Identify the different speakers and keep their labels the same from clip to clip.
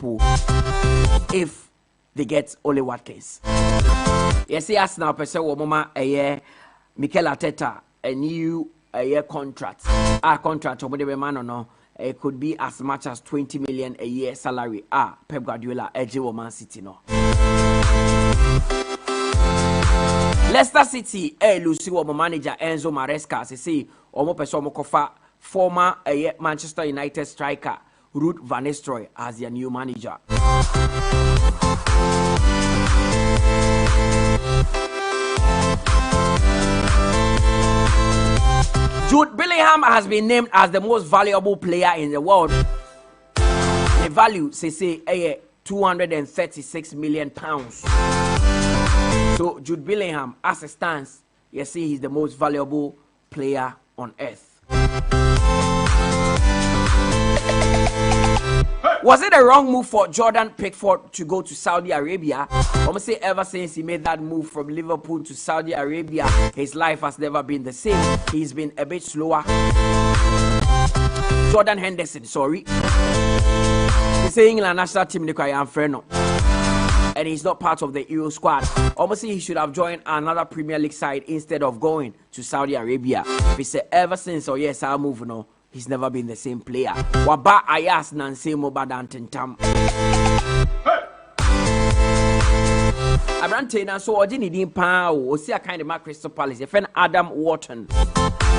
Speaker 1: Liverpool if they get Ole Watkins. Yes, yes, now per se mama a year Mikel Arteta a new year contract. Our contract over the man or no. It could be as much as 20 million a year salary. Pep Guardiola, Eje Man City no. Leicester City, Lucy Womo manager Enzo Maresca, say, Omo Pesomo Kofa, former Manchester United striker Ruud van Nistelrooy as their new manager. Jude Bellingham has been named as the most valuable player in the world. The value, say, 236 million pounds. So Jude Bellingham, as it stands, you see he's the most valuable player on earth. Was it a wrong move for Jordan Pickford to go to Saudi Arabia? I'm gonna say ever since he made that move from Liverpool to Saudi Arabia, his life has never been the same. He's been a bit slower. Jordan Henderson, sorry. He's saying England national team and he's not part of the Euro squad. Almost he should have joined another Premier League side instead of going to Saudi Arabia. He said ever since, oh yes, I'll move no. He's never been the same player. Waba ayas nanse mobadan tentam. Abrante na so odi ni din pa o si kind of Crystal Palace. Your friend Adam Wharton.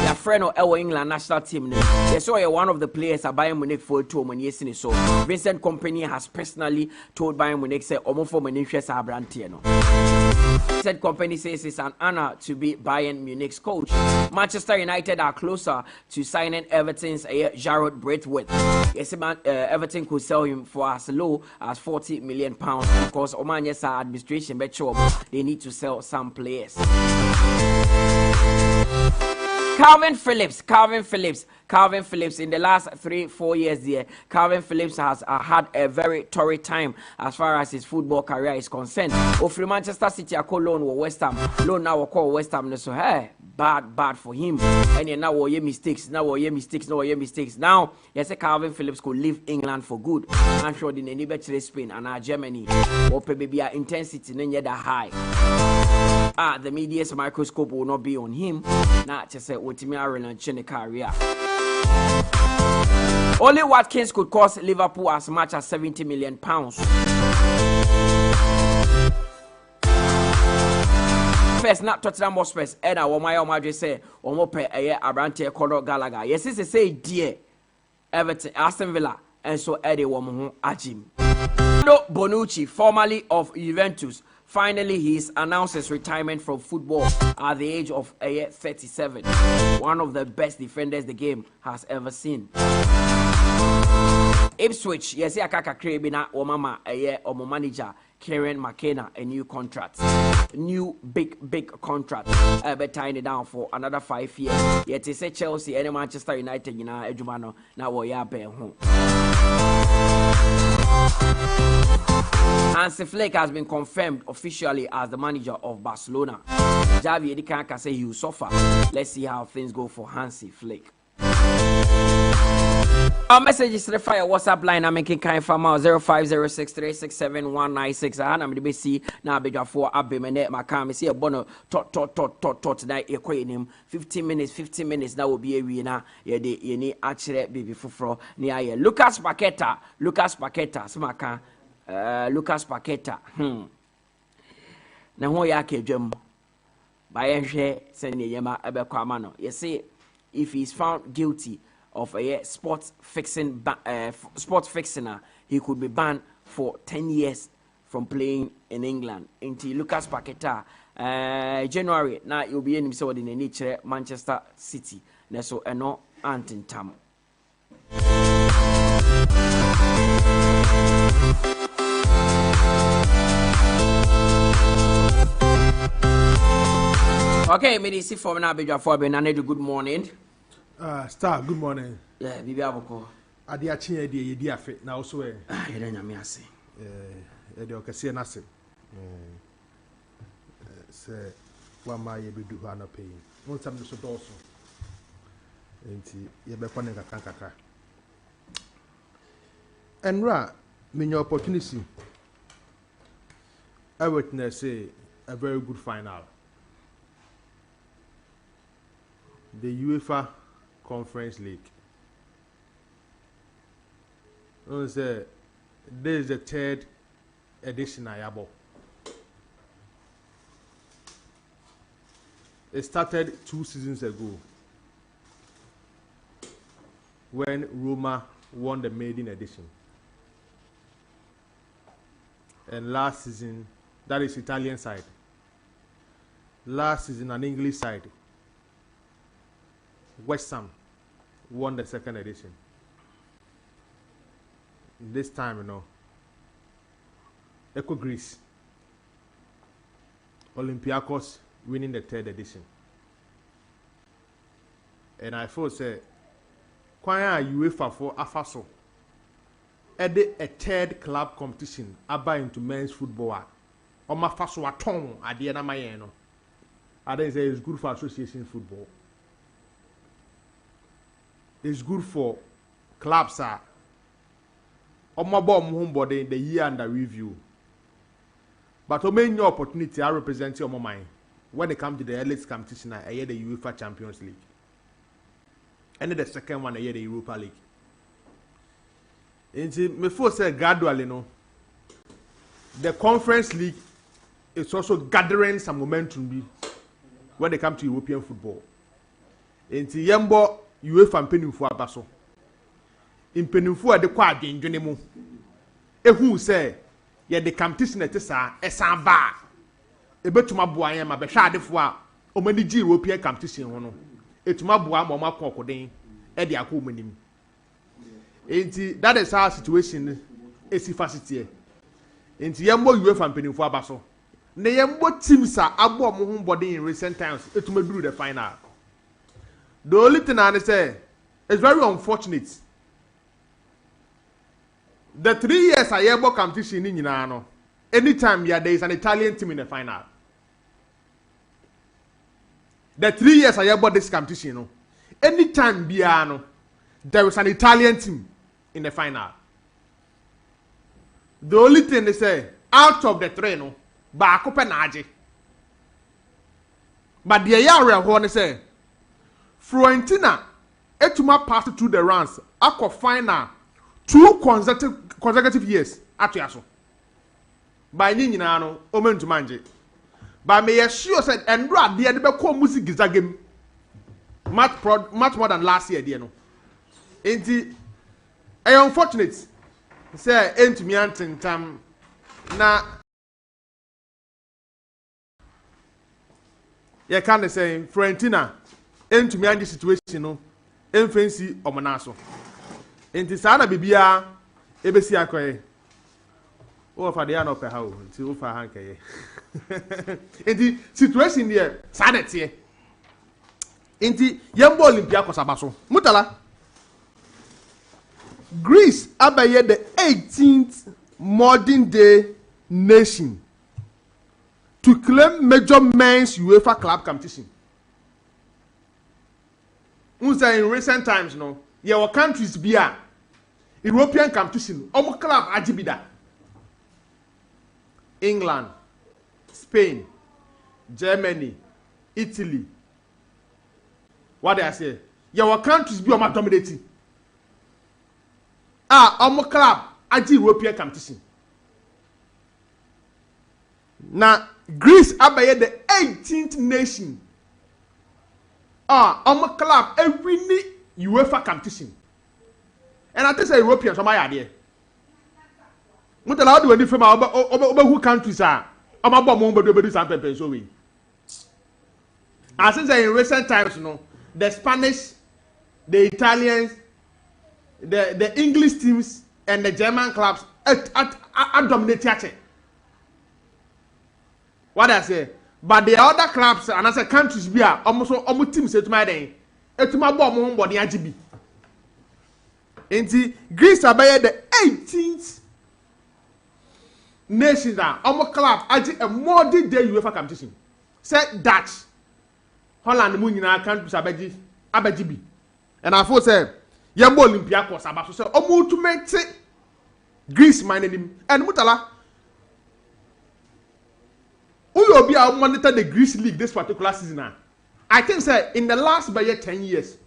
Speaker 1: Your friend of our England national team. They saw one of the players at Bayern Munich for 2 years. So Vincent Kompany has personally told Bayern Munich say omo for interest Abrante no. Vincent Kompany says it's an honor to be Bayern Munich's coach. Manchester United are closer to signing Everton's Jarrod Braithwaite. Yes, Everton could sell him for as low as £40 million because Oman's administration bet sure they need to sell some players. Calvin Phillips in the last 3-4 years there, Calvin Phillips has had a very torrid time as far as his football career is concerned. From Manchester City I call loan West Ham, loan now call West Ham, so hey, bad for him. And now we mistakes. Now yes, Calvin Phillips could leave England for good. I'm sure the any better Spain and Germany or maybe intensity then that high. The media's microscope will not be on him. Not just say what me are in career. Only Watkins could cost Liverpool as much as £70 million. First, not Tottenham Hotspur. Eda Womaya say Omope Abrante Conor Gallagher. Yes, it's a say dear Everton, Aston Villa, and so Eddie Womo Ajim. Bonucci, formerly of Juventus. Finally, he announced his retirement from football at the age of 37. One of the best defenders the game has ever seen. Ipswich, yes, Akaka Krebina, Omama, Omo manager, Kieran McKenna, a new contract. New big contract. But tying it down for another 5 years. Yet they say Chelsea and Manchester United, you know, Ejumano, now we are home. Hansi Flick has been confirmed officially as the manager of Barcelona. Javi Edikanka say he will suffer. Let's see how things go for Hansi Flick. Our message is to the fire WhatsApp line. I'm making kind from 0506367196. I'm the BC now bigger for Abimene Makam. See a bono tot tonight. You're calling him 15 minutes. That will be a winner. You need actually baby for near Lucas Paqueta. Smaka. Lucas Paqueta. Na ho ya kedwam. Ba yenhwe se ne yema ebekwa ma no. You see, if he's found guilty of a sports fixing, he could be banned for 10 years from playing in England. Until Lucas Paqueta, January, now you'll be in himself in the nature Manchester City. So, no antin tam. Okay, me see for now, big for good morning.
Speaker 2: Star, good morning.
Speaker 1: Yeah, Bibi Aboko.
Speaker 2: Adi achi edi yedi afe na also e.
Speaker 1: Yede nyame ase.
Speaker 2: Edi okase na se. Se wa ma ye bedu ha na pay. Won sam no so doso. Enti ye be kwa ne kakra. Enra Many opportunity. I witness a very good final. The UEFA Conference League. This is the third edition of Yabo. It started 2 seasons ago when Roma won the maiden edition. And last season, that is Italian side. Last season, an English side, West Ham won the second edition. This time, Greece, Olympiacos winning the third edition. And I thought, Quite UEFA for Afaso. Added a third club competition about into men's football. Oma faso aton ade na mayen no. I don't say it's good for association football. It's good for clubs Oma ball body the year under review. But o main opportunity I represent your mind when it comes to the elite competition I hear the UEFA Champions League. And the second one I hear the Europa League. And before say gradually the Conference League is also gathering some momentum when they come to European football. And yembo UEFA mpenimfo abaso. Mpenimfo ade kwa adwendwene mu. Ehu say ye the competition etesa esan ba. Ebetuma boa yen ma be hwa adefo a omani gi European competition ho no. Etuma boa ma makokoden e de akọ omanim. Enti that is our situation esi facility. Enti yembo UEFA mpenimfo abaso. Ne yembo teams abo mo ho body in recent times etuma duru the final. The only thing I say it's very unfortunate. The 3 years I ever competition in Yinano, anytime there is an Italian team in the final. The 3 years I ever this competition, anytime there is an Italian team in the final. The only thing they say, out of the 3, back Naji. But the area who say, Fiorentina, etuma passed through the rounds, aqua final 2 consecutive years at Yaso. By Ninano, Omen to Manje. But may assure said, and Brad, the Edinburgh music is a game much more than last year, dear. Ain't it unfortunate? Say, ain't me antin tam na. You can't say, Fiorentina, ain't me anti situation, no, infancy or Manaso. Enti sana bibia ebesi akoye o fa de ya no pe ha o nti o fa hankeye enti situation there sana tie enti yembo Olympiacos abaso Mutala Greece abaye the 18th modern day nation to claim major men's UEFA club competition. Unsa in recent times your countries be a European competition. Omo club ajibida. England, Spain, Germany, Italy. What do I say? Your countries be omo dominating. Omo club aji European competition. Now Greece abaye the 18th nation. Omo club every UEFA competition. And I think say Europeans so my idea. Mutala how do any from over who countries are? Ama bom mo do something so we. I think say in recent times the Spanish, the Italians, the English teams and the German clubs are dominating. What I say? But the other clubs and I say countries be almost teams say to my day. Etuma bom mo body ajibi. Enti Greece abaye the 18th nation omo club aji a modern day UEFA competition. Say Dutch, Holland mu nyina countries abaji bi. And I for say yembo Olympiacos abaso say omo ultimate Greece minded him. And Mutala, who will be able to monitor the Greece league this particular season now? I think say in the last by 10 years,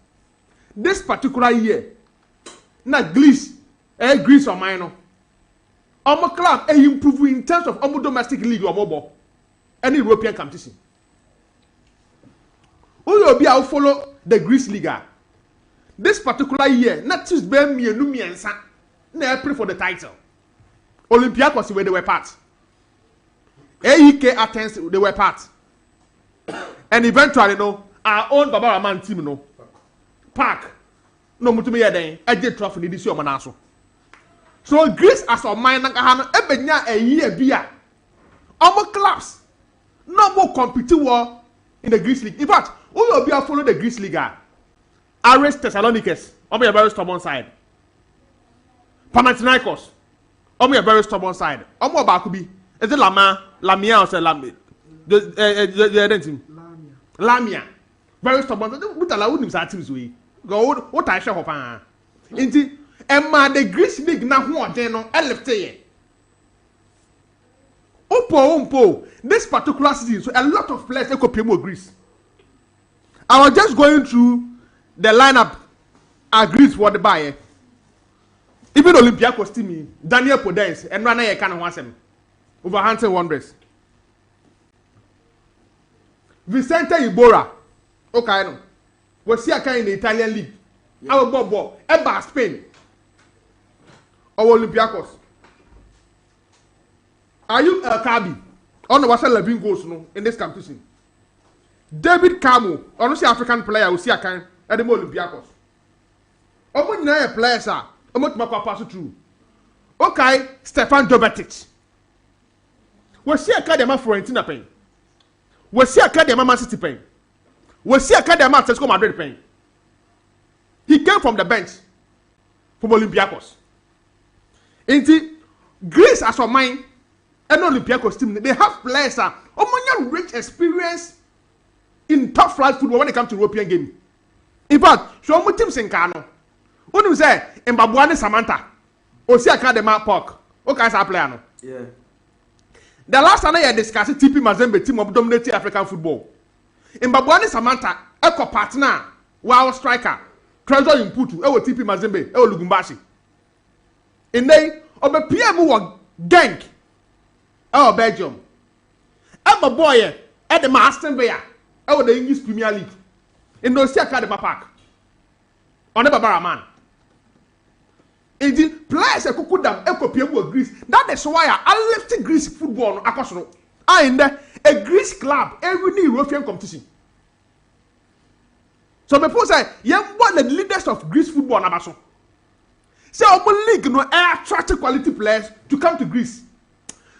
Speaker 2: this particular year, na Greece or minor. Our club improve in terms of our domestic league or mobile, any European competition. Who will be able to follow the Greece league? This particular year, not just be me and me and San, they play for the title. Olympiacos where they were part. 𝐒𝐏𝐻𝐒 Athens they were part. And eventually, no, our own Baba Man team, no, Park, no, Mutumi Yaden, I did trophy in this year, Manaso. So Greece as a minor, Ebenya a year beer. Our clubs, no more competing war in the Greece league. In fact, who will be able to follow the Greece league? Aris Thessalonians, on a very stubborn side. Panathinaikos, on a very stubborn side. Omo Bakubi, is it Lamia or Lamia? Lamia, very stubborn. Mutala wouldn't say teams we go. What I shall have. Indeed, Emma the Greece league now who are general LFT. Umpo, this particular season, so a lot of players could pay more Greece. I was just going through the lineup agrees for the buyer. Even Olympiacos team, Daniel Podence, and Rana Yakan wants him over Hansen Wanderers. Vicente Iborra, okay, no. We see a kind in the Italian league. Our Bobo, Eba Spain, or Olympiacos. Are you 𝐒𝐏𝐻𝐒? On the Wasa 11 goals no in this competition. David Camu, honestly African player, we see a kind at the Olympiacos. Omo na players are omo tuma pass through. Okay, Stefan Jovetic. We see academy Fiorentina pen. We see academy Man City pen. We see academy Atletico Madrid pen. He came from the bench from Olympiacos. Inti Greece as for mine and Olympiacos team, they have players omo rich experience in top flight football when it comes to European game. In fact, so many teams in Kano. When you say Mbabuane Samantha, or see academy Park, okay, as a player no.
Speaker 1: Yeah.
Speaker 2: The last time I discussed TP Mazembe team of dominating African football. Mbabuane Samantha, eco partner, wow striker, treasure input, TP Mazembe, Lugumbashi. In they, of a PM who gang, Belgium. I'm a boy at the Aston Villa, the English Premier League. In those academy park. On the Barbara man. The players who could have with Greece. That is why I left Greece football across. And a Greece club every European competition. So people say, you want the leaders of Greece football nabaso. Say our league no attract quality players to come to Greece.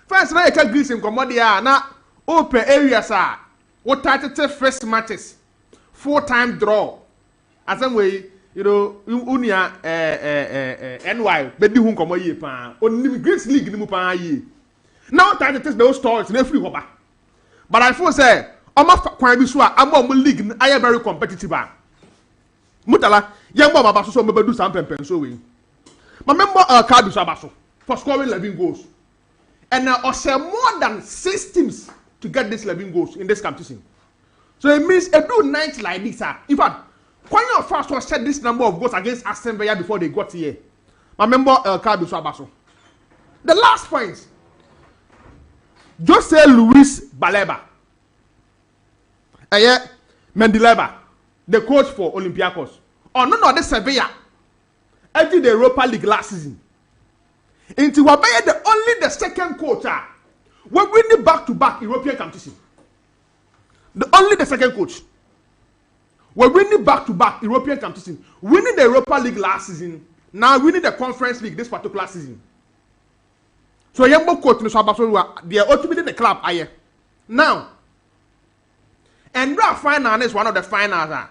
Speaker 2: First, now you can Greece in Comodia now open areas are what title first matches, 4-time draw. As some way. You know, unia NY, but do come ye pan. On Greece League, ni mupa ye. Now, time to test those stories in every hoba. But I feel say, I'm not quite be sure. I'm on league. I am very competitive. Mutala, young Baba Basso, so maybe do something so we. My member 𝐒𝐏𝐻𝐒 Basso for scoring 11 goals, and now also more than 6 teams to get this 11 goals in this competition. So it means a do night like this. In fact. When your first was set this number of goals against Aston Villa before they got here. My member 𝐒𝐏𝐻𝐒 Basso. The last point. Jose Luis Baleba. Mendileba, the coach for Olympiacos. Oh no, this Sevilla. I did the Europa League last season. Into Wabaya the second coach. We're winning back-to-back European competition. Only the second coach. We're winning back-to-back European competition. Winning the Europa League last season. Now winning the Conference League this particular season. So Yembo coach no Sabaso, they are ultimately the club. Now, and that final is one of the finals.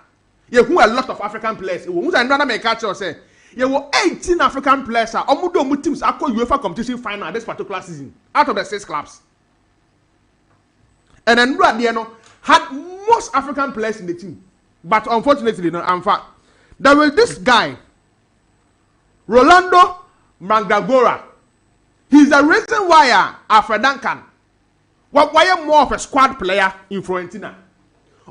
Speaker 2: You who a lot of African players. Who's another make catch or say you were 18 African players. Omudo teams are called UEFA competition final this particular season out of the 6 clubs. And then Radiano had most African players in the team. But unfortunately, in fact, there was this guy, Rolando Mangagora, He's the reason why Alfred Duncan, why more of a squad player in Fiorentina,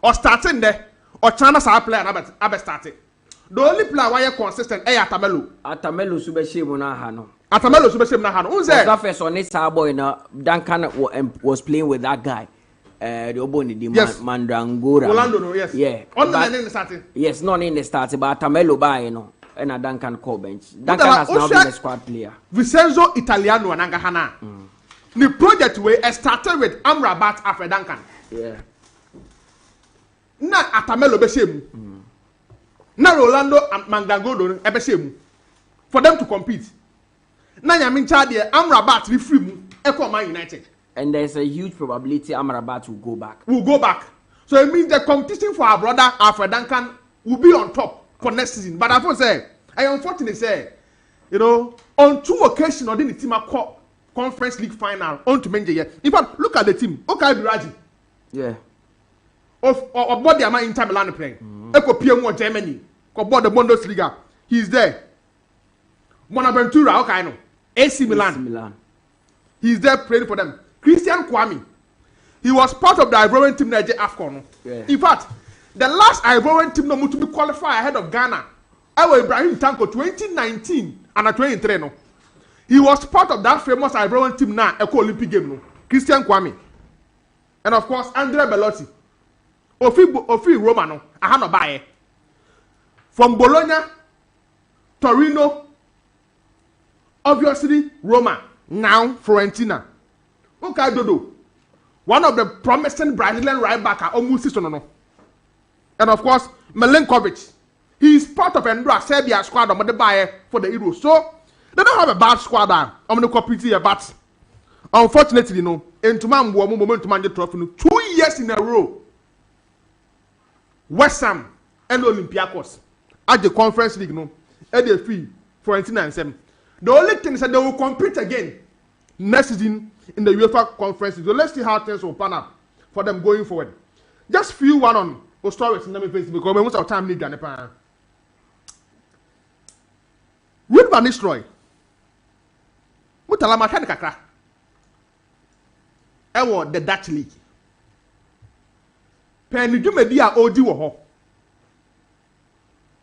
Speaker 2: or starting there, or China side player abe starting. The only player why consistent is Atamelu.
Speaker 1: Atamelu subeshimu na hano.
Speaker 2: Atamelu subeshimu na hano. Who's that?
Speaker 1: That first on this boy na Duncan was playing with that guy. The Oboni di Mandrangora.
Speaker 2: Orlando, no, yes.
Speaker 1: Yeah.
Speaker 2: On the starting.
Speaker 1: Yes, not in the starting, but Atamelu by and a Duncan core bench. Duncan has now been a squad player.
Speaker 2: Vincenzo Italiano and Angahana. The project we started with Amrabat after Duncan.
Speaker 1: Yeah.
Speaker 2: Na Atamelo Beshemu. Na Rolando and Mandangodo Ebeshemu. For them to compete. Na Yamin Chadia Amrabat be free Echo Man United.
Speaker 1: And there's a huge probability Amrabat will go back.
Speaker 2: Will go back. So it means the competition for our brother Alfred Duncan will be on top for next season. But I say, I unfortunately say, you know, on 2 occasions on the team call Conference League final on to Menje. In fact, look at the team. 𝐒𝐶IV𝐕𝐄.
Speaker 1: Yeah.
Speaker 2: Of body am Inter Milan playing. Echo PM1 Germany. About the Bundesliga. He's there. Bonaventura, okay, I know. AC Milan. He's there playing for them. Christian Kwame. He was part of the Ivorian team Niger AFCON.
Speaker 1: Yeah.
Speaker 2: In fact, the last Ivorian team to be qualified ahead of Ghana. I was Ibrahim Tanko 2019 and 2023 no. He was part of that famous Ivorian team now, Echo Olympic game no. Christian Kwame. And of course, Andrea Bellotti. Ofi Roma no. Ahano Baye. From Bologna, Torino, obviously Roma, now Fiorentina. Okay, Dodo. One of the promising Brazilian right back are almost season no. And of course, Milinkovic. He is part of Endra Serbia squad on the buyer for the Euros. So they don't have a bad squad there. I'm going to compete here, but unfortunately, no. In Tumam moment to manage trophy 2 years in a row. West Ham and Olympiacos at the Conference League, no. At the fee for 1997. The only thing is that they will compete again next season in the UEFA Conference League. So let's see how things will pan out for them going forward. Just few one on stories in the Facebook because most of the time need to Ruud van Nistelrooy. Mutala Yakubu. Ewo the Dutch League. Penny Jumedia Odi wo ho.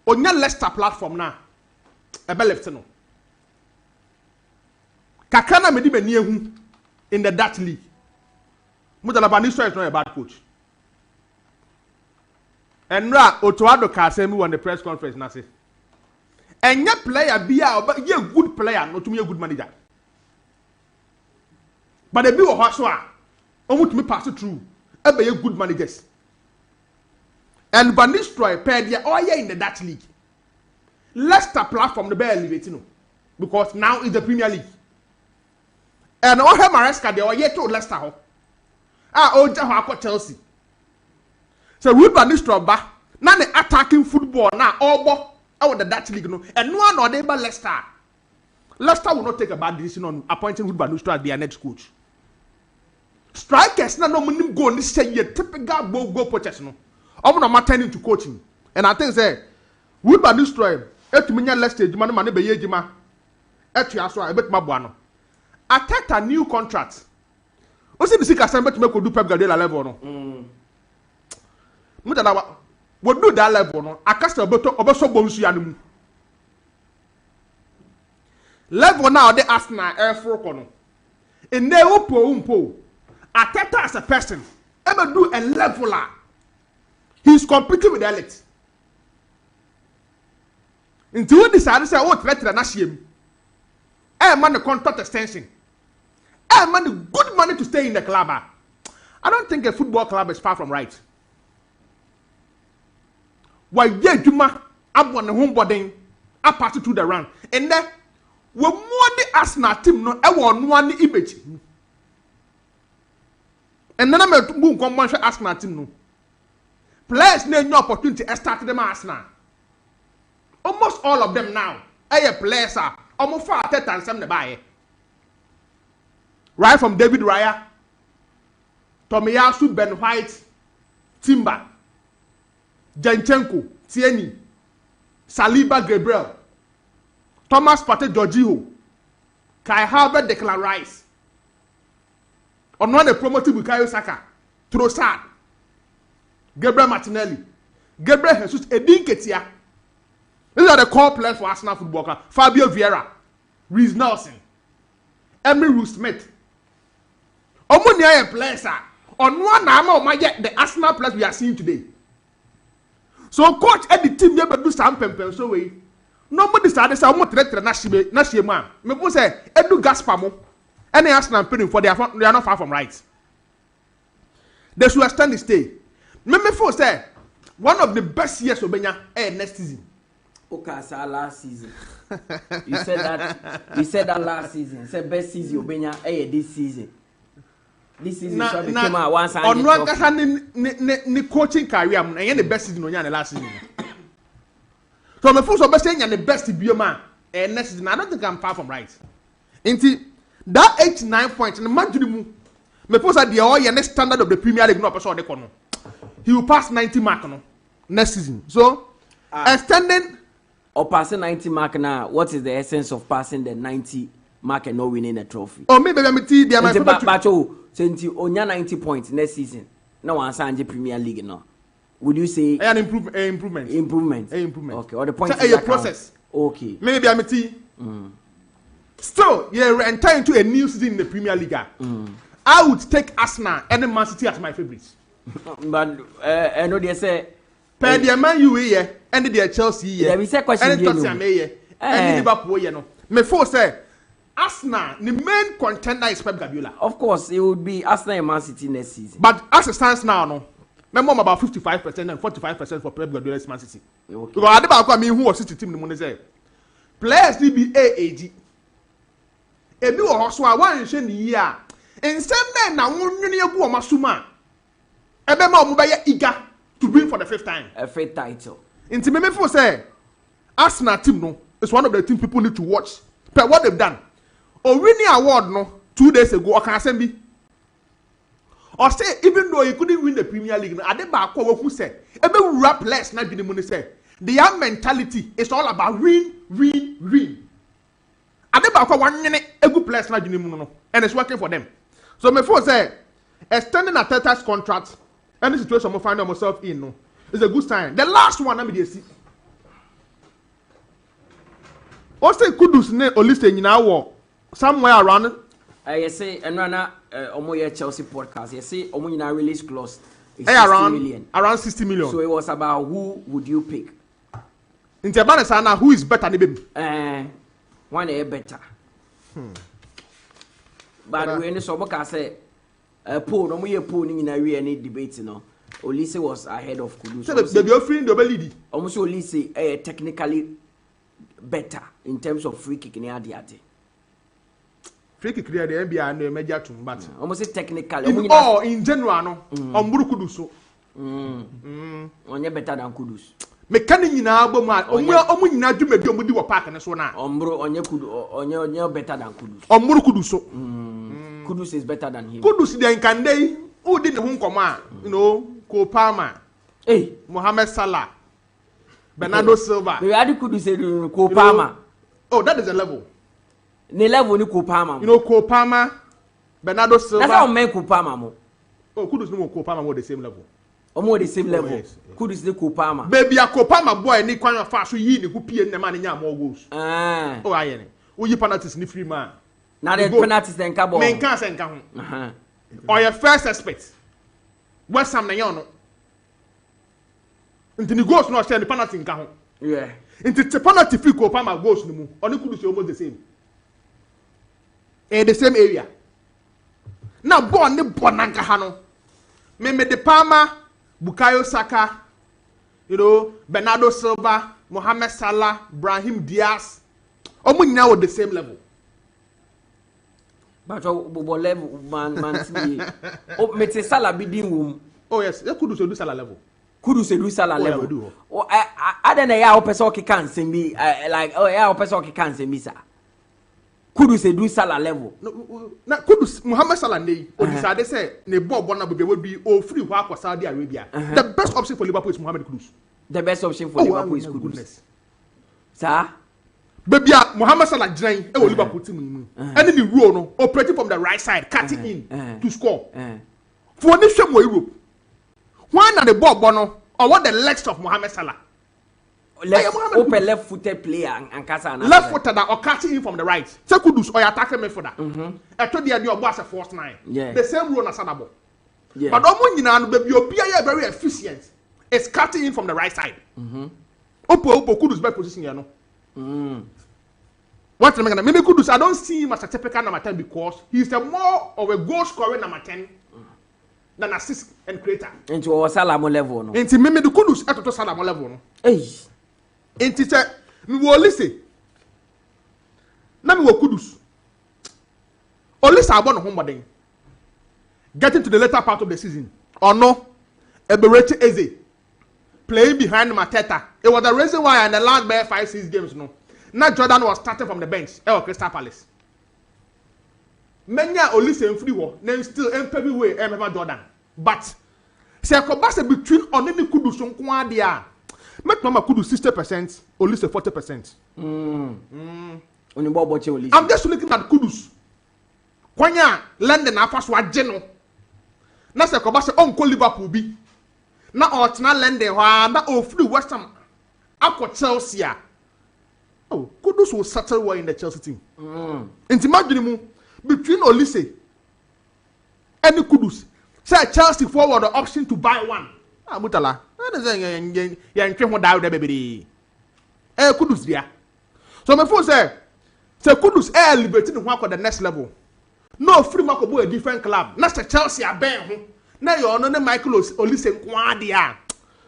Speaker 2: Onya Leicester platform na. Ebe left no. Kakana medi mani ehu in the Dutch League. Mutala Yakubu is not a bad coach. Enra Otoado Kasemi on the press conference na say. Enya player be a good player, not to me a good manager. But the be a hoswa, almost me pass it through. A be a good managers. And Van Nistelrooy paid the oil in the Dutch League. Leicester platform the bear elevating because now is the Premier League. And all her Maresca they are yet to Leicester. Oja Chelsea. So Ruud van Nistelrooy ba now the attacking football now all out the Dutch League no and no one or they but Leicester will not take a bad decision on appointing Ruud van Nistelrooy as their next coach. Strikers na no money go this say typical go poachers no. I'm not turning to coaching and I think say Ruud van Nistelrooy etuminya Leicester ejuma no be ejuma etu aso a bet maboa attacked a new contract. O see the sika say bet make do Pep Guardiola level no. Mutala what do that level no akasta obeso bonsu ya nemu level now the Arsenal airfro kono in there umpo Ateta as a person ever do a leveler he's competing with the elite until we decide to say oh threat na shame man the contract extension man the good money to stay in the club. I don't think a football club is far from right. Why ye juma abon the home boarding a pass through the round and then we more the Arsenal team no e won one image and then I'm boom come one Arsenal team no players need no opportunity to start them Arsenal almost all of them now players are almost far Arteta and some the buy right from David Raya Tomiyasu Ben White Timber Janchenko, Tierney, Saliba Gabriel, Thomas Partey Jorginho, Kai Havertz, Declan Rice. On one promoted Bukayo Saka, Trossard, Gabriel Martinelli, Gabriel Jesus, Edin Ketia. These are the core players for Arsenal Football Club. Fabio Vieira, Reece Nelson, Emery Root Smith. Omunia players are on one arm of the Arsenal players we are seeing today. So coach at the team never do some pempen so way. Nobody started some more threat na shema. Me po say Edu Gaspamo. Any Arsenal playing for they are not far from right. They should extend the stay. Me for say one of the best years Obenya next season.
Speaker 1: Okay, so last season. You said that last season. Say best season Obenya this season. This season shall become a once and
Speaker 2: on one kasa ni coaching career am na the best season on the last season. So me feel so best saying the best bioma next season. I don't think I'm far from right. Inti that 89 points and man to the mu me feel say the all next standard of the Premier League no person dey kono. He will pass 90 mark no next season. So extending
Speaker 1: or passing 90 mark now, what is the essence of passing the 90 mark and not winning a trophy?
Speaker 2: Oh, maybe I'm they are my favorite.
Speaker 1: Since you own 90 points next season, no one signed the Premier League now. Would you say
Speaker 2: an improvement?
Speaker 1: Improvement.
Speaker 2: Okay,
Speaker 1: or the point
Speaker 2: is a process.
Speaker 1: Okay.
Speaker 2: Maybe I'm Still, you're entering into a new season in the Premier League. I would take Arsenal and Man City as my favorites.
Speaker 1: But I know they say
Speaker 2: per the Man U here and the Chelsea here.
Speaker 1: There is a question
Speaker 2: and Tottenham here and Liverpool here no. Me for say Arsenal, the main contender is Pep Guardiola.
Speaker 1: Of course, it would be Arsenal and Man City next season.
Speaker 2: But as it stands now, no, remember about 55% and 45% for Pep Guardiola's Man City.
Speaker 1: Okay.
Speaker 2: Because I mean, who was City team the money say players need be AAG. Ebi wo hoso a wan hwe ni year. Nsem na wonwene yagu o masuma. Ebe ma o mo be eager to win for the fifth time.
Speaker 1: A fifth title.
Speaker 2: Inti me feel say Arsenal team no is one of the team people need to watch. But what they've done. O winning award no 2 days ago o kan asem bi. Or say even though he couldn't win the Premier League no ade ba akwa who say ebe wura players na dwene mu ni say their mentality is all about win. Ade ba akwa wanwene egu players na dwene mu no and it's working for them. So me for say extending Arteta's contract any situation we find ourselves in no is a good sign. The last one na me dey see. O say Kudus ne Olise nyina wo somewhere around
Speaker 1: you say enrana omo ye Chelsea podcast. You say omo nyina release clause
Speaker 2: around 60 million.
Speaker 1: So it was about who would you pick?
Speaker 2: In Tabana sana who is better than baby?
Speaker 1: One is better. But we any so boka say poll omo ye poll ni nyina we any debate no. Olise was ahead of Kudus.
Speaker 2: So they be offering the lead.
Speaker 1: Almost Olise technically better in terms of free kick in ade.
Speaker 2: Free kick there the NBA and the major too, but
Speaker 1: almost technically
Speaker 2: in general no omburu Kudus.
Speaker 1: Onye better than Kudus.
Speaker 2: Me kan nyina agbo mu omu nyina dwumadi omudi wo park ne so na
Speaker 1: omburu onye better than Kudus.
Speaker 2: Omburu Kudus.
Speaker 1: Kudus is better than him.
Speaker 2: Kudus dey nkandei who did the home command, you know, Cole Palmer, Mohamed Salah, Bernardo Silva.
Speaker 1: We had Kudus say Cole Palmer.
Speaker 2: Oh, that is a level.
Speaker 1: The level ni Cole Palmer.
Speaker 2: You know, Cole Palmer, Bernardo Silva.
Speaker 1: That's how men Cole Palmer mo.
Speaker 2: Oh, Kudus no Cole Palmer mo the same level.
Speaker 1: Omo the same level. Yes. Kudus the Cole Palmer.
Speaker 2: Baby a Cole Palmer boy ni kwan fa so yi ni ku pie ne ma ne nya more goals. Oh aye ne. O yi penalties ni free man.
Speaker 1: Na the penalties den ka ball.
Speaker 2: Men kan se nka ho. Or your first aspect. West Ham na yon no. Until the goals no share the penalty nka ho.
Speaker 1: Yeah.
Speaker 2: Until the penalty free Cole Palmer goals no mu. Oni Kudus almost the same. In the same area. Now born ne bonanka ha no. Me the Palmer, Bukayo Saka, you know, Bernardo Silva, Mohamed Salah, Brahim Diaz. Omo nyina with the same level.
Speaker 1: But level man see. Oh, me say Salah be din room.
Speaker 2: Oh yes, you could do Salah level.
Speaker 1: Kudus do Salah level. Oh, I don't know how person okay can say me like how person okay can say me sir. Kudus do Salah level.
Speaker 2: Na Kudus Mohamed Salah nei o decide say ne ball na be be o free ho akwa Saudi Arabia. The best option for Liverpool is Mohamed Kudus.
Speaker 1: The best option for Liverpool is Kudus. Sir?
Speaker 2: Baby, Mohamed Salah drain. E Liverpool team. And then the role no operating from the right side, cutting in to score. For this shame Europe. Why not the ball bono or what the legs of Mohamed Salah?
Speaker 1: Open left-footed player and Kasa.
Speaker 2: Left-footed or cutting in from the right. Say Kudus or attacking me for that. I told you your boss a force 9.
Speaker 1: Yeah.
Speaker 2: The same role as Sanabo. Yeah. But Omo baby, your PIA very efficient. It's cutting in from the right side. Opo Kudus back position, you know. What's the matter? Maybe Kudus, I don't see him as a typical number 10 because he's a more of a goal scorer number 10 than assist and creator.
Speaker 1: Into our Salamo level, no.
Speaker 2: Into maybe the Kudus at the Salamo level, no.
Speaker 1: Hey.
Speaker 2: Into we will listen. Now we will Kudus. Or listen about home wedding. Getting to the later part of the season. Or no, Eberete Eze playing behind Mateta. It was the reason why in the last 5-6 games, no. Now Jordan was starting from the bench. Crystal Palace. Many are only saying free war. Then still every way Jordan. But say Kobase between on any Kudus on Kwadia. Make Mama Kudus 60%, only say 40%. I'm just looking at Kudus. Kwanya London afas wa Geno. Na say Kobase on Liverpool bi. Na Otna London wa na ofri West Ham. Akọ Chelsea. Oh, Kudus will settle well in the Chelsea team. And imagine between Olise and Kudus, say Chelsea forward the option to buy one. Mutala, Kudus there. So my phone say Kudus liberated the one for the next level. No free Makobo a different club. Not Chelsea a bang. Now you're on the Michael Olise Kwadia.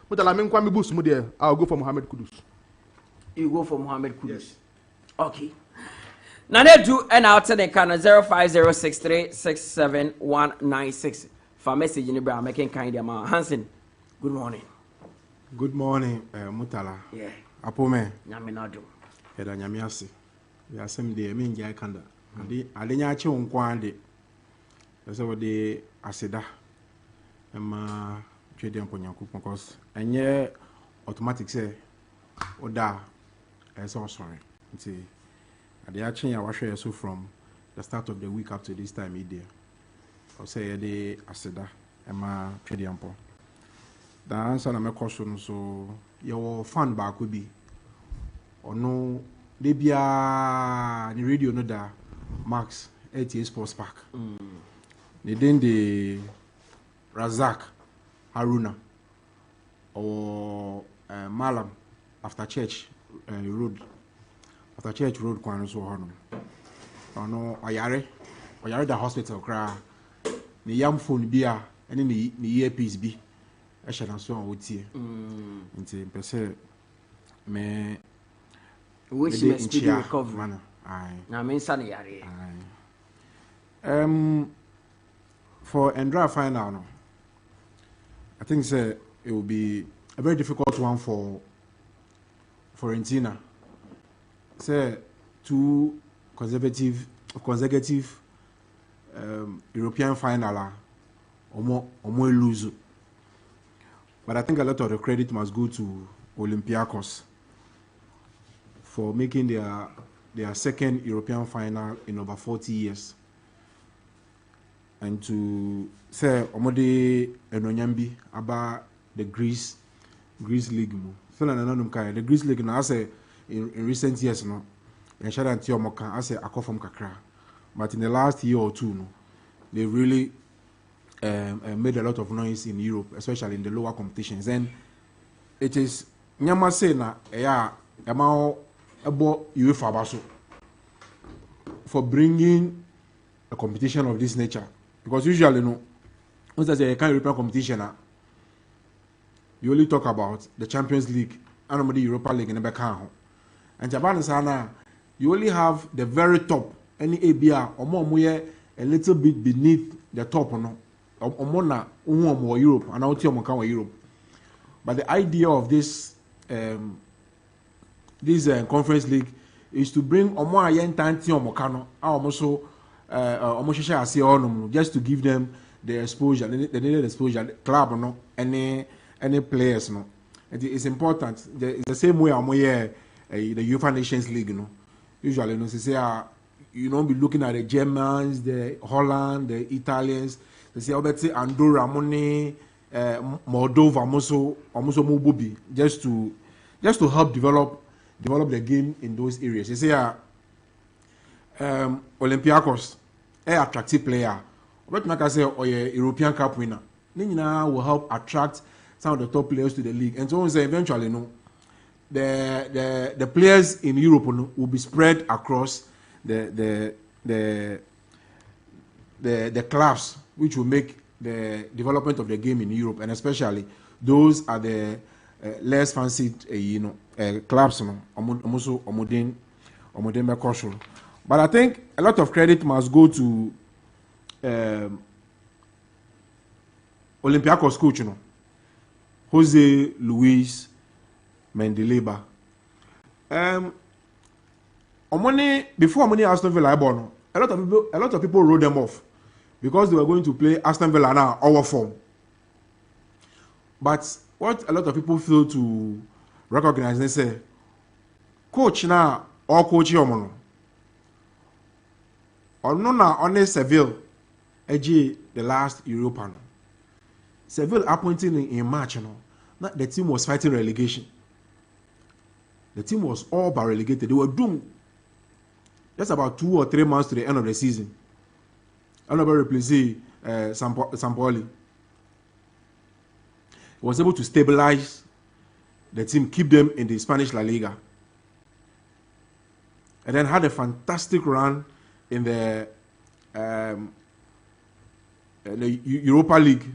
Speaker 2: Mutala mean Kwame Boost Mudia. I'll go for Mohamed Kudus.
Speaker 1: You go for Mohamed Kudus.
Speaker 2: Yes.
Speaker 1: Okay. Now they do and out to the can 0506367196 for message in the making kind of Hansen. Good morning.
Speaker 3: Good morning, Mutala.
Speaker 1: Yeah.
Speaker 3: Apome.
Speaker 1: Nana Adu.
Speaker 3: Heda nyamiasi. Ya sem de me ngai kanda. Ade nya che nkwande. Ese wo de aseda. Ema twede mponyanku because enye automatic say oda so sorry. Ade ache ya wahwe so from the start of the week up to this time idea. I say de aseda ema twede mpo. Da answer na me question so your fan ba ko bi ono de bia ni radio no da Max 88 Sports Park. They den the Razak Haruna or Malam after church road kwan so hono ono oyare the hospital kra ni yam phone bia ene ni earpiece bi e shana so on wotie nti pese me
Speaker 1: wish me speedy recovery
Speaker 3: man ai
Speaker 1: na me nsa ne yare
Speaker 3: for Endra final no I think say it will be a very difficult one for Fiorentina. Say two consecutive European final omo lose. But I think a lot of the credit must go to Olympiacos for making their second European final in over 40 years. And to say omode enonyambi about the Greece League mo. So the Greece League now say in recent years no and share anti omoka as a from kakra. But in the last year or two no they really made a lot of noise in Europe, especially in the lower competitions. And it is nyama say na ema ebo UEFA baso for bringing a competition of this nature. Because usually, no, once there's a kind of European competition, you only talk about the Champions League and the Europa League in the back. And Japan Sana, you only have the very top, any ABR, or more a little bit beneath the top, or more na Europe, and out here Europe. But the idea of this conference league is to bring more young tanti or mokano, also. Just to give them the exposure, the needed exposure, club no, any players no. It's important. It's the same way the UEFA Nations League no. usually, you don't be looking at the Germans, the Holland, the Italians. They say, "Obeti Andorra, Mone, Moldova, almost Mobubi," just to help develop the game in those areas. They say, Olympiacos, a attractive player. But like I say, or a European Cup winner. Nina will help attract some of the top players to the league, and so on. Say eventually, the players in Europe will be spread across the clubs, which will make the development of the game in Europe, and especially those are the less fancied clubs, but I think a lot of credit must go to Olympiacos coach, Jose Luis Mendeleba. Before Aston Villa, a lot of people wrote them off because they were going to play Aston Villa now, our form. But what a lot of people fail to recognize, they say, coach now or coach Yomono. Or no, now only Seville, the last European. Seville appointed in March, the team was fighting relegation. The team was all but relegated. They were doomed. Just about 2 or 3 months to the end of the season. Another replace Sampoli. He was able to stabilize the team, keep them in the Spanish La Liga, and then had a fantastic run in the Europa League.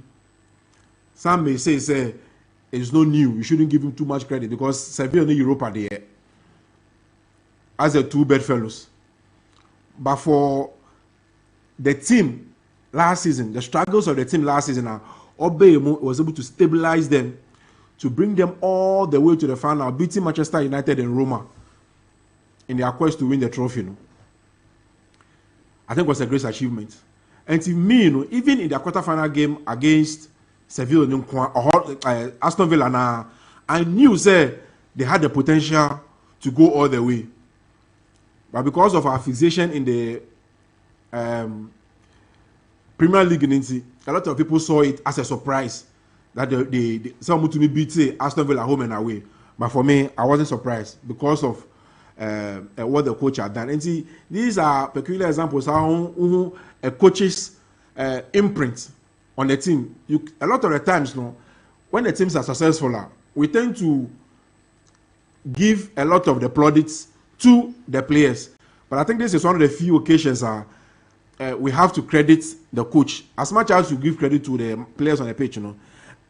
Speaker 3: Some may say it's not new. You shouldn't give him too much credit because Sevilla in Europa there as a 2 bedfellows. But for the team last season, the struggles of the team last season, Obey was able to stabilize them, to bring them all the way to the final, beating Manchester United and Roma in their quest to win the trophy. I think it was a great achievement. And to me, even in the quarterfinal game against Sevilla or Aston Villa, now I knew they had the potential to go all the way. But because of our fixation in the Premier League, a lot of people saw it as a surprise that someone to me beat Aston Villa home and away. But for me, I wasn't surprised because of what the coach had done. And see, these are peculiar examples how a coach's imprint on the team. A lot of the times, when the teams are successful, we tend to give a lot of the plaudits to the players. But I think this is one of the few occasions we have to credit the coach as much as you give credit to the players on the pitch. A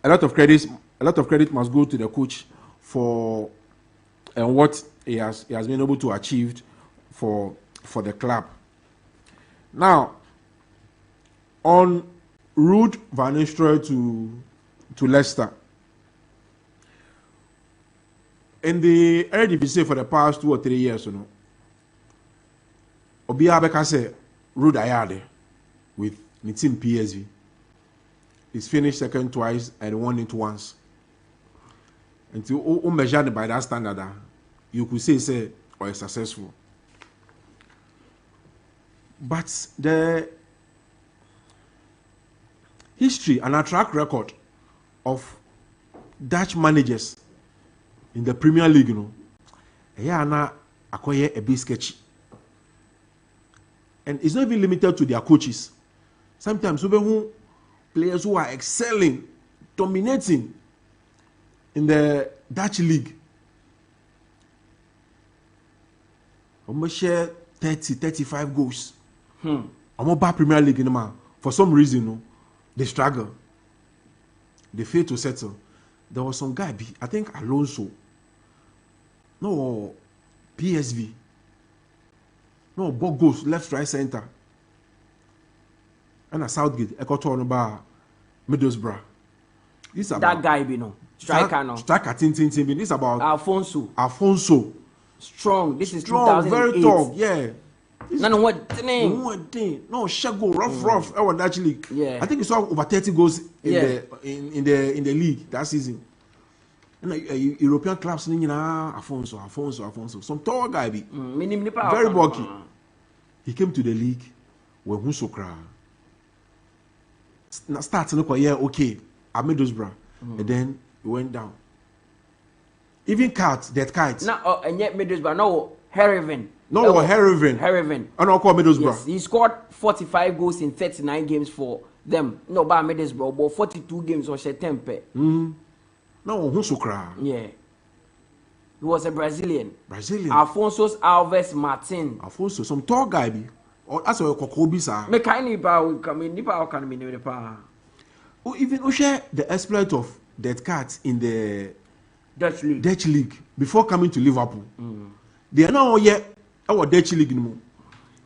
Speaker 3: lot of credit must go to the coach for what he has been able to achieve for the club. Now, on Ruud van Nistelrooy to Leicester. In the Eredivisie for the past 2 or 3 years, Obi Abeka said Ruud Ayade with the team PSV. He's finished second twice and won it once. Until measured by that standard, you could say or successful. But the history and a track record of Dutch managers in the Premier League, acquire a bit sketchy. And it's not even limited to their coaches. Sometimes players who are excelling, dominating in the Dutch league, share 30-35 goals. Premier League for some reason, they struggle. They fail to settle. There was some guy, I think Alonso, PSV, both goals, left, right, center. And a Southgate, Ekoto Middlesbrough.
Speaker 1: That guy, striker, no.
Speaker 3: Striker, This is about Alfonso.
Speaker 1: Strong. This is
Speaker 3: strong,
Speaker 1: 2008.
Speaker 3: very tough. Yeah.
Speaker 1: What thing?
Speaker 3: No, Shago, rough. I want actually.
Speaker 1: Yeah.
Speaker 3: I think he saw over 30 goals in the league that season. European clubs ni Afonso. Some tall guy be. Very bulky. He came to the league when who so cry. Starts no okay. I made those bra. And then he went down. Even dead kites.
Speaker 1: Now and yet Middlesbrough, no Herivin.
Speaker 3: No, Herivin.
Speaker 1: I
Speaker 3: don't call Middlesbrough.
Speaker 1: Yes, he scored 45 goals in 39 games for them. No, but Middlesbrough, but 42 games or Shetempe.
Speaker 3: No, who's so cry?
Speaker 1: Yeah. He was a Brazilian.
Speaker 3: Afonso
Speaker 1: Alves Martin.
Speaker 3: Afonso, some tall guy be. Or that's what Kokobi sir.
Speaker 1: Me kind of come in, nipa can be near the
Speaker 3: even share the exploit of dead cats in the
Speaker 1: Dutch
Speaker 3: league before coming to Liverpool. They are now yet our Dutch league anymore.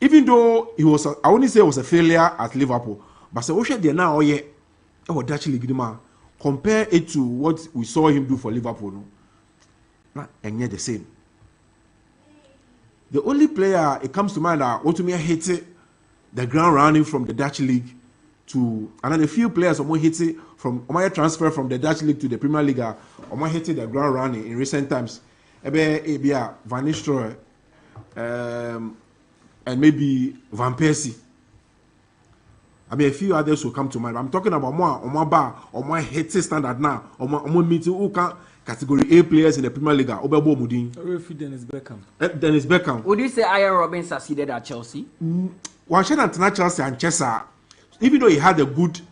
Speaker 3: Even though he was, I wouldn't say it was a failure at Liverpool, but so they are now yet our Dutch league anymore. Compare it to what we saw him do for Liverpool, no, and yet the same. The only player it comes to mind that Otumia hated the ground running from the Dutch league to another few players hit it from transfer from the Dutch league to the Premier League. Hated the ground running in recent times. Ebia Van Nistelrooy, and maybe Van Persie. I mean, a few others will come to mind. I'm talking about more hated standard now. More meeting who can category A players in the Premier League. Obebo Mudin.
Speaker 4: Dennis Beckham.
Speaker 3: Dennis Beckham.
Speaker 1: Would you say Ian Robin succeeded at Chelsea?
Speaker 3: One shot at Chelsea and Chelsea. Even though he had a good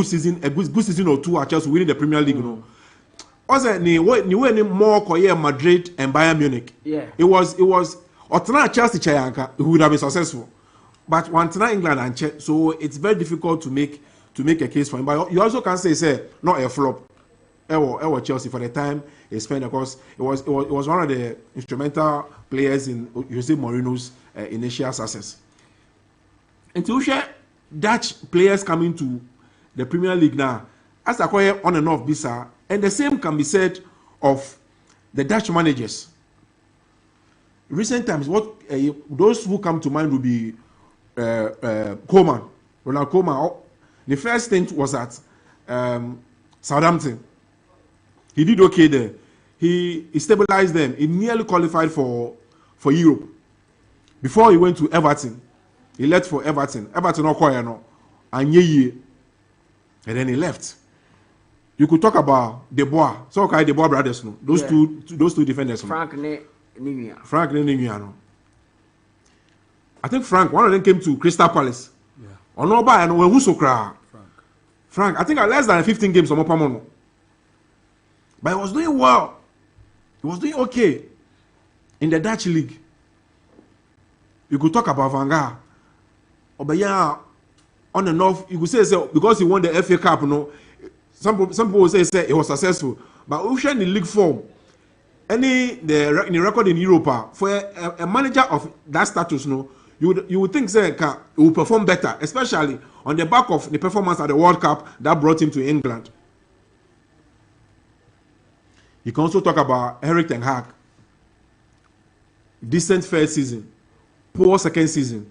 Speaker 3: season, a good season or two at Chelsea, winning the Premier League, you know. Also, ni more Koye Madrid and Bayern Munich.
Speaker 1: Yeah.
Speaker 3: It was. Otana Chelsea chayanka, he would have been successful, but one tonight England and Chelsea, so it's very difficult to make a case for him. But you also can say not a flop. Ever Chelsea for the time he spent, because it was one of the instrumental players in Jose Mourinho's initial success. And to share Dutch players coming to the Premier League now, as I call it on and off Bisa, and the same can be said of the Dutch managers. Recent times, those who come to mind will be Koeman, Ronald Koeman. The first stint was at Southampton. He did okay there. He stabilized them. He nearly qualified for Europe. Before he went to Everton, he left for Everton. Everton and then he left. You could talk about De Boer. So okay, De Boer brothers, no. Those two defenders.
Speaker 1: Frank Niniano.
Speaker 3: I think Frank, one of them came to Crystal Palace.
Speaker 4: Yeah.
Speaker 3: Or no buy and when who so cry. Frank, I think less than 15 games on Mopamono. But he was doing well. He was doing okay in the Dutch league. You could talk about Van Gaal. But yeah, on and off, you could say because he won the FA Cup, you know. Some people will say it was successful. But we share in the league form. The record in Europe for a manager of that status, no, you would think he will perform better, especially on the back of the performance at the World Cup that brought him to England. You can also talk about Erik ten Hag. Decent first season, poor second season.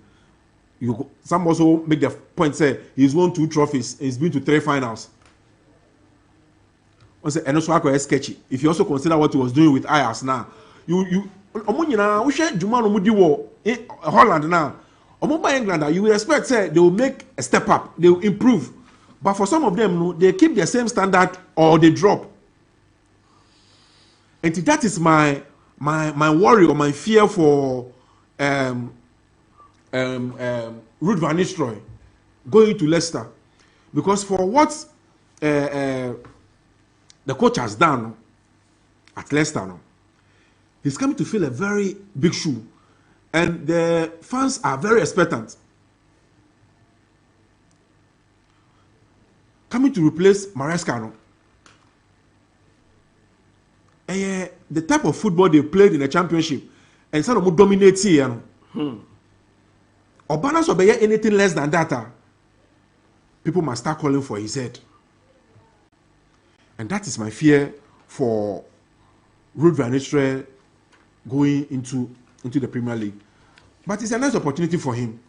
Speaker 3: Some also make the point say he's won 2 trophies, he's been to 3 finals. And also sketchy. If you also consider what he was doing with Ajax now, Holland now, England, you will expect they will make a step up, they will improve. But for some of them, they keep the same standard or they drop. And that is my worry or my fear for Ruud van Nistelrooy going to Leicester, because for what the coach has done at Leicester now, he's coming to fill a very big shoe, and the fans are very expectant. Coming to replace Maresca now. The type of football they played in the championship, and some of them dominate here. Obana so be anything less than that, people must start calling for his head. And that is my fear for Ruud van Nistelrooy going into the Premier League. But it's a nice opportunity for him.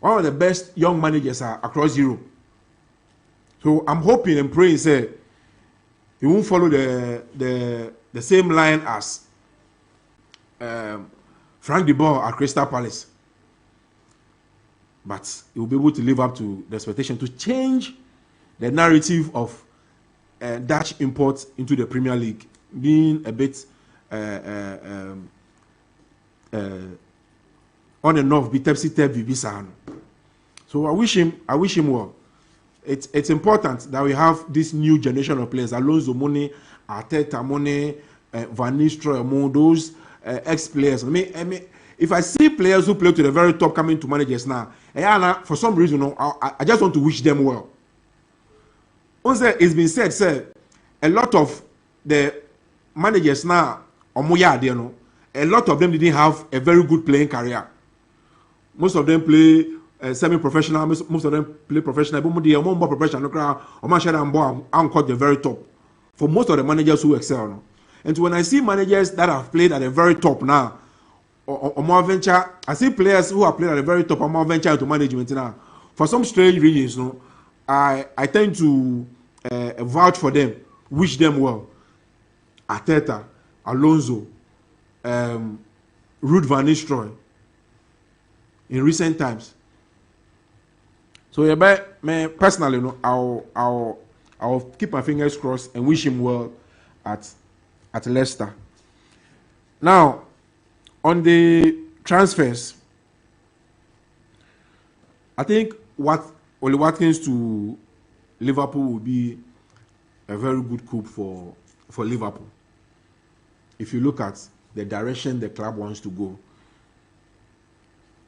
Speaker 3: One of the best young managers across Europe. So I'm hoping and praying, he he won't follow the same line as Frank de Boer at Crystal Palace. But he will be able to live up to the expectation to change the narrative of Dutch imports into the Premier League, being a bit on and off, be tepsy-tepsy. So I wish him well. It's important that we have this new generation of players. Alonso Mone, Arteta Mone, Van Nistelrooy, those ex-players. I mean, if I see players who play to the very top coming to managers now, for some reason, I just want to wish them well. It's been said, sir, a lot of the managers now, a lot of them didn't have a very good playing career. Most of them play semi-professional, most of them play professional, but more professional, the very top. For most of the managers who excel. And when I see managers that have played at the very top now, or more venture, I see players who have played at the very top or more venture into management now. For some strange reasons, I tend to vouch for them, wish them well. Arteta, Alonso, Ruud van Nistelrooy, in recent times. So me personally, I'll keep my fingers crossed and wish him well at Leicester. Now, on the transfers, I think Oli Watkins to Liverpool will be a very good coup for Liverpool. If you look at the direction the club wants to go.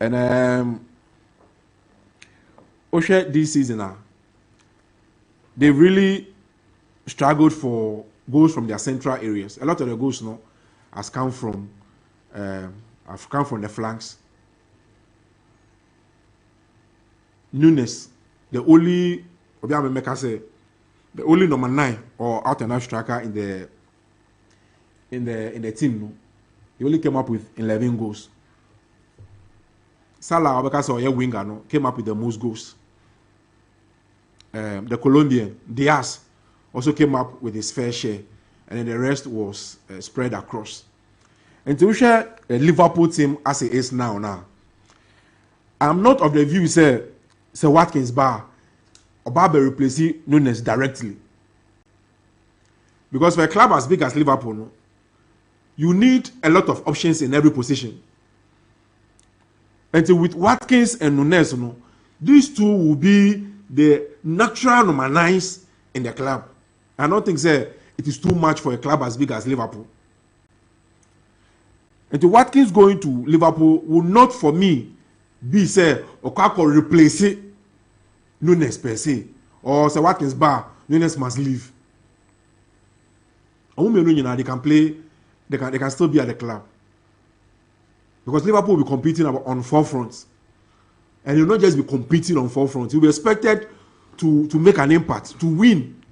Speaker 3: And Oshe this season, they really struggled for goals from their central areas. A lot of the goals has come from the flanks. Nunes, the only number 9 or out and out striker in the team, he only came up with 11 goals. Salah, because of winger, came up with the most goals. The Colombian Diaz also came up with his fair share, and then the rest was spread across. And to share a Liverpool team as it is now, I'm not of the view say Watkins bar or Barber replacing Nunes directly, because for a club as big as Liverpool, you need a lot of options in every position. And so with Watkins and Nunes, these two will be the natural number 9s in the club. I don't think it is too much for a club as big as Liverpool. And to Watkins going to Liverpool will not, for me, be Okako replace Nunes per se, or say Watkins bar Nunes must leave. They can play. They can still be at the club, because Liverpool will be competing on 4 fronts, and you'll not just be competing on 4 fronts. You'll be expected to make an impact, to win.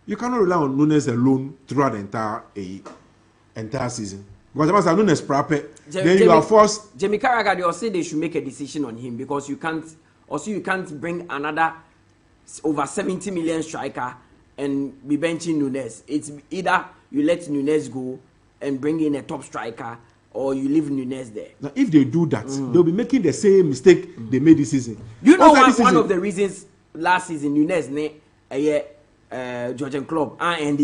Speaker 3: You cannot rely on Nunes alone throughout the entire season. Because if Nunes proper, then you are forced.
Speaker 1: Jamie Carragher, they say they should make a decision on him, because you can't bring another over 70 million striker and be benching Nunes. It's either you let Nunes go and bring in a top striker, or you leave Nunes there.
Speaker 3: Now, if they do that, they'll be making the same mistake they made this season.
Speaker 1: You know, one of the reasons last season Nunes Georgian club and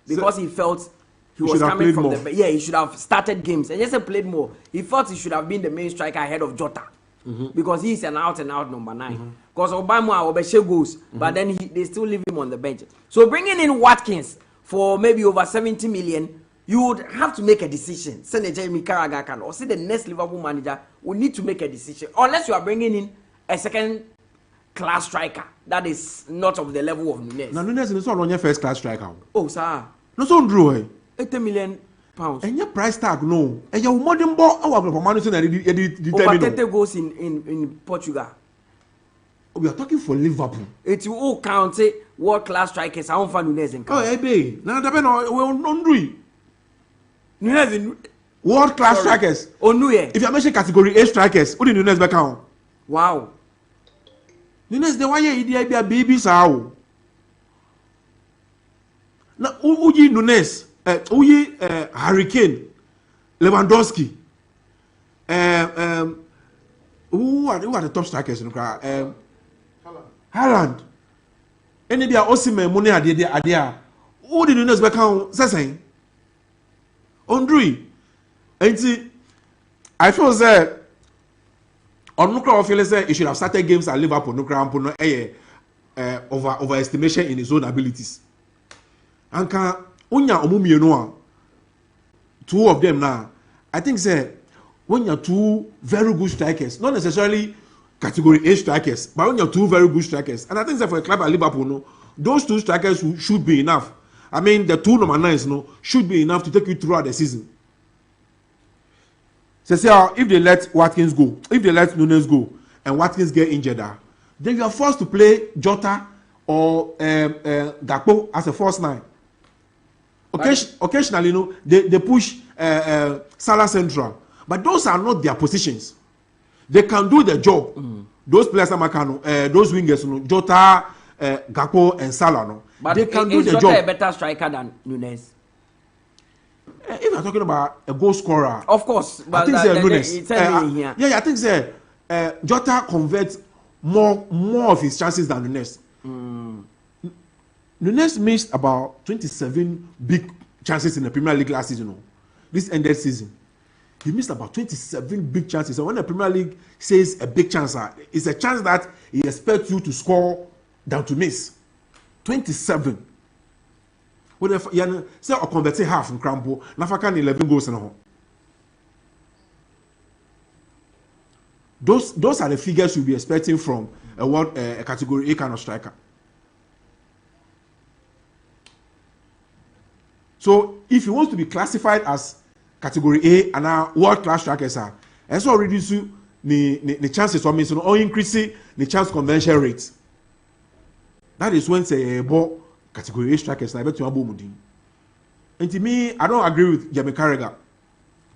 Speaker 1: because he felt he was coming from the he should have started games and just played more. He thought he should have been the main striker ahead of Jota, because he's an out and out number 9. Because Obama goes, but then they still leave him on the bench. So bringing in Watkins for maybe over 70 million, you would have to make a decision. Send Jamie Carragher can, or say the next Liverpool manager will need to make a decision, unless you are bringing in a second-class striker that is not of the level of Nunes.
Speaker 3: Now Nunes is not on your first-class striker.
Speaker 1: Oh, sir.
Speaker 3: No, so Drew.
Speaker 1: 80 million pounds.
Speaker 3: And your price tag, no. And your modern ball, our management
Speaker 1: over 30 goals in Portugal.
Speaker 3: We are talking for Liverpool.
Speaker 1: It will all count world-class strikers. I don't find Nunes in.
Speaker 3: Oh, hey, babe. Now, we're not doing.
Speaker 1: Nunes in
Speaker 3: world-class strikers.
Speaker 1: Oh, no, yeah.
Speaker 3: If you mention category A strikers, who did Nunes back on?
Speaker 1: Wow.
Speaker 3: Nunes, the one year, he be a baby, so. na uyi Nunes uyi Hurricane Lewandowski who are the top strikers in the Haaland any dia Osimhen money adia who did Nunes back on saying Ondrui and I feel that on Nukra feel say he should have started games at Liverpool Nukra overestimation in his own abilities. Anka unya omumie no two of them now. I think say when you're two very good strikers, not necessarily category A strikers, but when you're two very good strikers, and I think that for a club at Liverpool, no, those two strikers should be enough. I mean, the two number 9s, no, should be enough to take you throughout the season. So say if they let Watkins go, if they let Nunes go, and Watkins get injured, then you are forced to play Jota or Gakpo as a false 9. Occasionally, you know, they push Salah central, but those are not their positions. They can do the job. Those players are those wingers, you know, Jota, Gakpo, and Salah. No,
Speaker 1: but
Speaker 3: they can do the
Speaker 1: Jota
Speaker 3: job.
Speaker 1: A better striker than Nunes?
Speaker 3: If you're talking about a goal scorer,
Speaker 1: of course, but
Speaker 3: I think Nunes.
Speaker 1: I
Speaker 3: think Jota converts more of his chances than Nunes. Nunes missed about 27 big chances in the Premier League last season. This ended season, he missed about 27 big chances. And when the Premier League says a big chance, it's a chance that he expects you to score than to miss. 27. What if you say or convert half from Crampo, Nafakan 11 goals in a home. Those are the figures you'll be expecting from a category A kind of striker. So if he wants to be classified as category A and now world-class strikers are, and so reduce the chances of missing or increasing the chance conversion rate. That is when say ball category A strikers na bet you abo mudin. And to me, I don't agree with Jamie Carragher.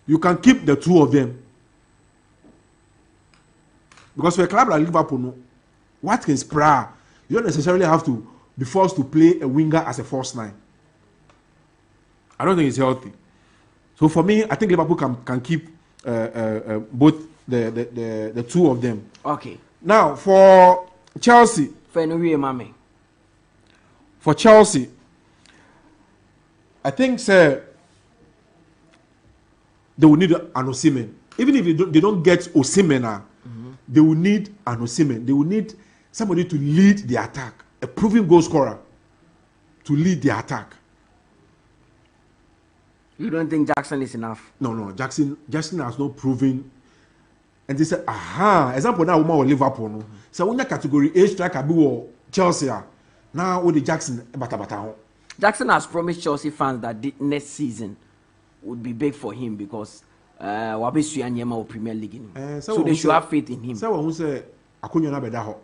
Speaker 3: You can keep the two of them. Because for a club like Liverpool, no, Watkins, Prayer, you don't necessarily have to be forced to play a winger as a false 9. I don't think it's healthy. So for me, I think Liverpool can keep both the two of them.
Speaker 1: Okay.
Speaker 3: Now for Chelsea. For Chelsea, I think they will need an Osimhen. Even if they don't get Osimhen, they will need an Osimhen. They will need somebody to lead the attack, a proven goal scorer to lead the attack.
Speaker 1: You don't think Jackson is enough?
Speaker 3: No. Jackson has not proven. And they said, example now, woman with Liverpool. No. So when you category A striker be Chelsea, now with the Jackson, bata.
Speaker 1: Jackson has promised Chelsea fans that the next season would be big for him because Wabesu Anyema Premier League. So they should have faith in him.
Speaker 3: So when say Akunyo na beda ho,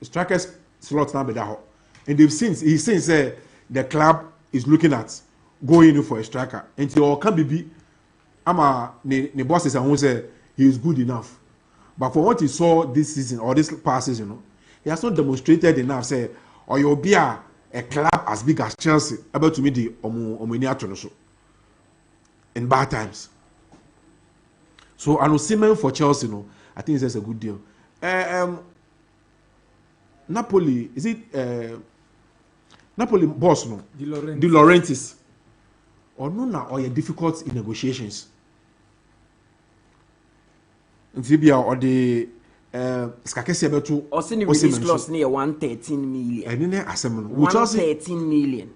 Speaker 3: strikers slot na beda ho, and he's since the club is looking at going in for a striker. And you can be ama the bosses and who say he is good enough. But for what he saw this season or this past season, you know, he has not demonstrated enough. Say, or you'll be a club as big as Chelsea able to meet the Omuni in bad times. So an Osimhen for Chelsea, you know, I think it's a good deal. Napoli, is it Napoli boss no? De Laurentiis. Or no now, or you're difficult in negotiations. Or the Skakesi Betu.
Speaker 1: Or send release clause near 113 million.
Speaker 3: And then assembly.
Speaker 1: 113 million.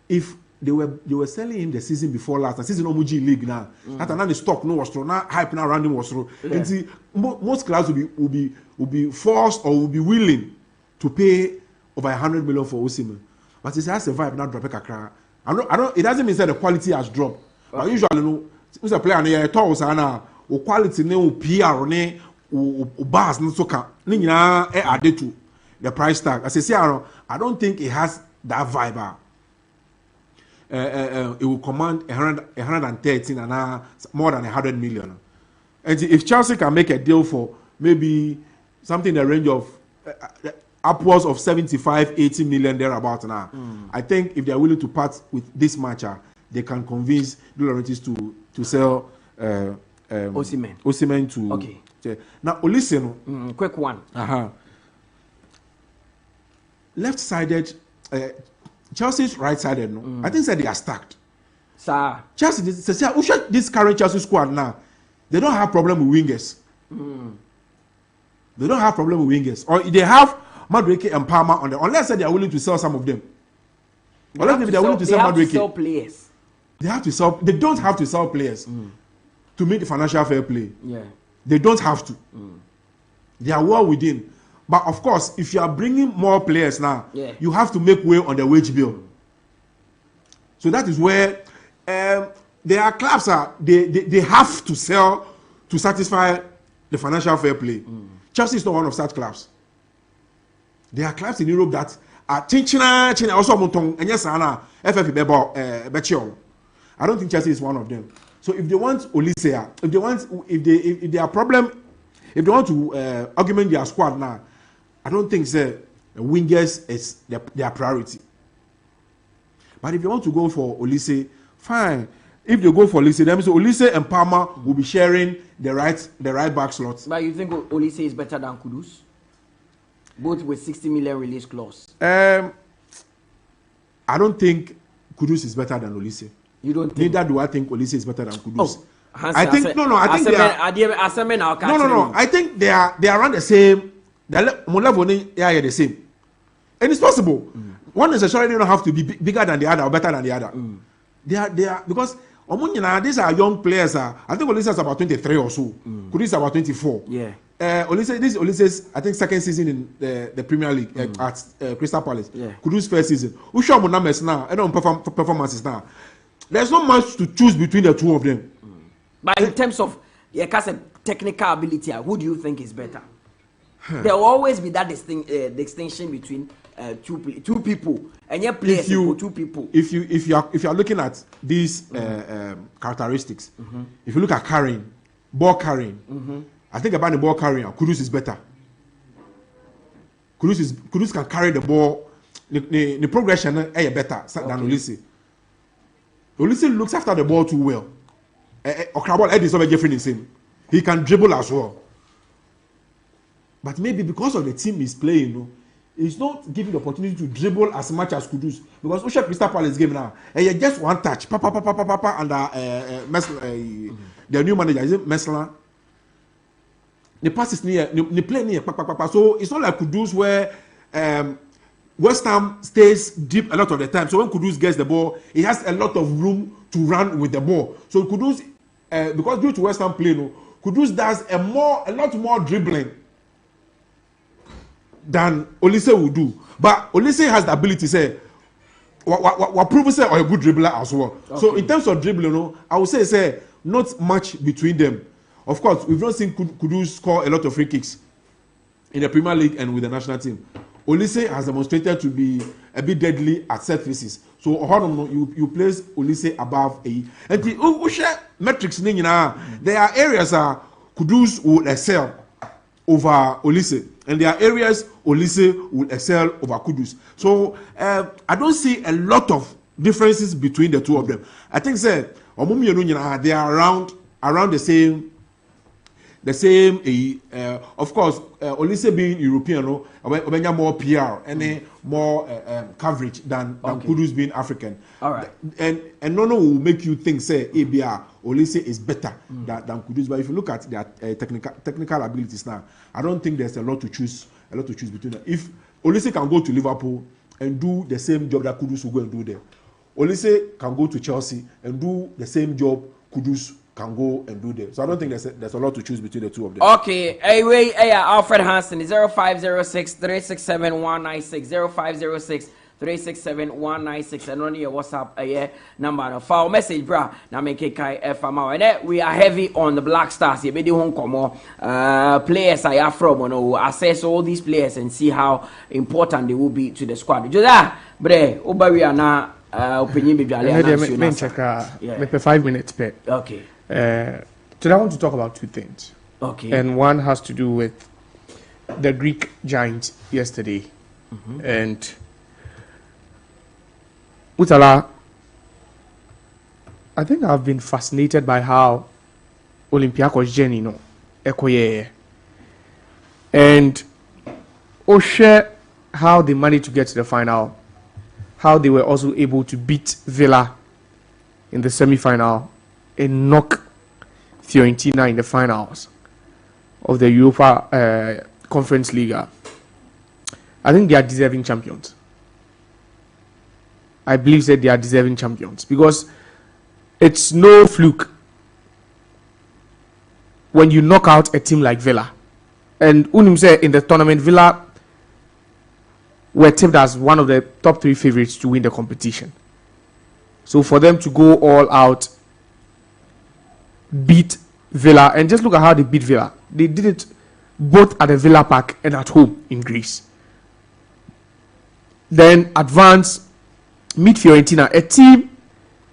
Speaker 3: If they were selling him the season before last, the season Omuji League now. That and the stock no was through. Now hype now around him was through. Yeah. And see, most clubs will be forced or will be willing to pay over 100 million for Osimhen. But it has a vibe now drop a I don't. It doesn't mean that the quality has dropped. But usually, no. Who's a player near tools and quality ne PR ne bars no so can ninya added to the price tag. As I say, I don't think it has that vibe. It will command 113 and more than 100 million. And if Chelsea can make a deal for maybe something in the range of upwards of 75, 80 million thereabouts now. I think if they are willing to part with this matcher, they can convince De Laurentiis to sell Osimhen to.
Speaker 1: Okay.
Speaker 3: Now, listen.
Speaker 1: Quick one.
Speaker 3: Left-sided, Chelsea's right-sided. No, I think they are stacked.
Speaker 1: Sir.
Speaker 3: Chelsea, this current Chelsea squad now, they don't have problem with wingers. They don't have problem with wingers, or they have Madueke and Palmer on them, unless they are willing to sell some of them. Unless they are willing to sell Madueke.
Speaker 1: Sell players.
Speaker 3: They have to sell. They don't have to sell players to meet the financial fair play.
Speaker 1: Yeah.
Speaker 3: They don't have to. They are well within. But of course, if you are bringing more players now, you have to make way on the wage bill. So that is where there are clubs they have to sell to satisfy the financial fair play. Chelsea is not one of such clubs. There are clubs in Europe that are China also Montong and yes, FFP Bechio. I don't think Chelsea is one of them. So if they want Olise, if they are problem, if they want to augment their squad now, I don't think wingers is their priority. But if you want to go for Olise, fine. If they go for Olise, then Olise and Palmer will be sharing the right back slots.
Speaker 1: But you think Olise is better than Kudus? Both with 60 million release clause.
Speaker 3: I don't think Kudus is better than Olise.
Speaker 1: You don't think?
Speaker 3: Neither do I think Olise is better than Kudus.
Speaker 1: Oh,
Speaker 3: I think they are around the same. They are the same, and it's possible. One necessarily don't have to be bigger than the other or better than the other. They are because these are young players. I think Olise is about 23 or so. Kudus is about 24.
Speaker 1: Yeah.
Speaker 3: Olise's I think second season in the Premier League at Crystal Palace.
Speaker 1: Yeah.
Speaker 3: Kudus first season. Who show numbers now? I don't performances now. There's not much to choose between the two of them.
Speaker 1: But in terms of technical ability, who do you think is better? There will always be that distinction between two people, and yet players for two people.
Speaker 3: If you are looking at these characteristics, if you look at ball carrying, I think about the ball carrying, Kudus is better. Kudus can carry the ball. The progression is better than Olise. Olise looks after the ball too well. He can dribble as well. But maybe because of the team he's playing, he's not giving the opportunity to dribble as much as Kudus. Because Usha Crystal Palace game now, just one touch, and the new manager is it Messler. The pass is near, the play near, so it's not like Kudus where West Ham stays deep a lot of the time. So when Kudus gets the ball, he has a lot of room to run with the ball. So Kudus, because due to West Ham play, Kudus does a lot more dribbling than Olise will do. But Olise has the ability to say, what prove say or a good dribbler as well. Okay. So in terms of dribbling, I would say not much between them. Of course, we've not seen Kudus score a lot of free kicks in the Premier League and with the national team. Olise has demonstrated to be a bit deadly at set pieces. So you place Olise above A. And the metrics there are areas Kudus will excel over Olise, and there are areas Olise will excel over Kudus. So I don't see a lot of differences between the two of them. I think they are around the same. Of course, Olise being European, more PR and more coverage than Kudus being African.
Speaker 1: All right.
Speaker 3: And no will make you think ABR Olise is better than Kudus. But if you look at their technical abilities now, I don't think there's a lot to choose between them. If Olise can go to Liverpool and do the same job that Kudus will go and do there, Olise can go to Chelsea and do the same job Kudus can go and do there. So I don't think there's a lot to choose between the two of them.
Speaker 1: Okay, Alfred Hansen, 0506 367 196 0506 367-196 and on your WhatsApp number. File message, bra. Now make 𝐒𝐿𝐕𝐄 and we are heavy on the Black Stars. You be the home players I are from, assess all these players and see how important they will be to the squad. Josiah, bre, we are now opinion be
Speaker 4: maybe 5 minutes per.
Speaker 1: Okay.
Speaker 4: Today I want to talk about two things.
Speaker 1: Okay.
Speaker 4: And one has to do with the Greek giant yesterday, and Mutala, I think I've been fascinated by how Olympiacos journey, 𝐒𝐏𝐬𝐄, and share how they managed to get to the final, how they were also able to beat Villa in the semi-final and knock Fiorentina in the finals of the Europa Conference League. I think they are deserving champions. I believe that they are deserving champions because it's no fluke when you knock out a team like Villa. And Unim said in the tournament, Villa were tipped as one of the top 3 favorites to win the competition. So for them to go all out, beat Villa, and just look at how they beat Villa. They did it both at the Villa Park and at home in Greece. Then advance, meet Fiorentina, a team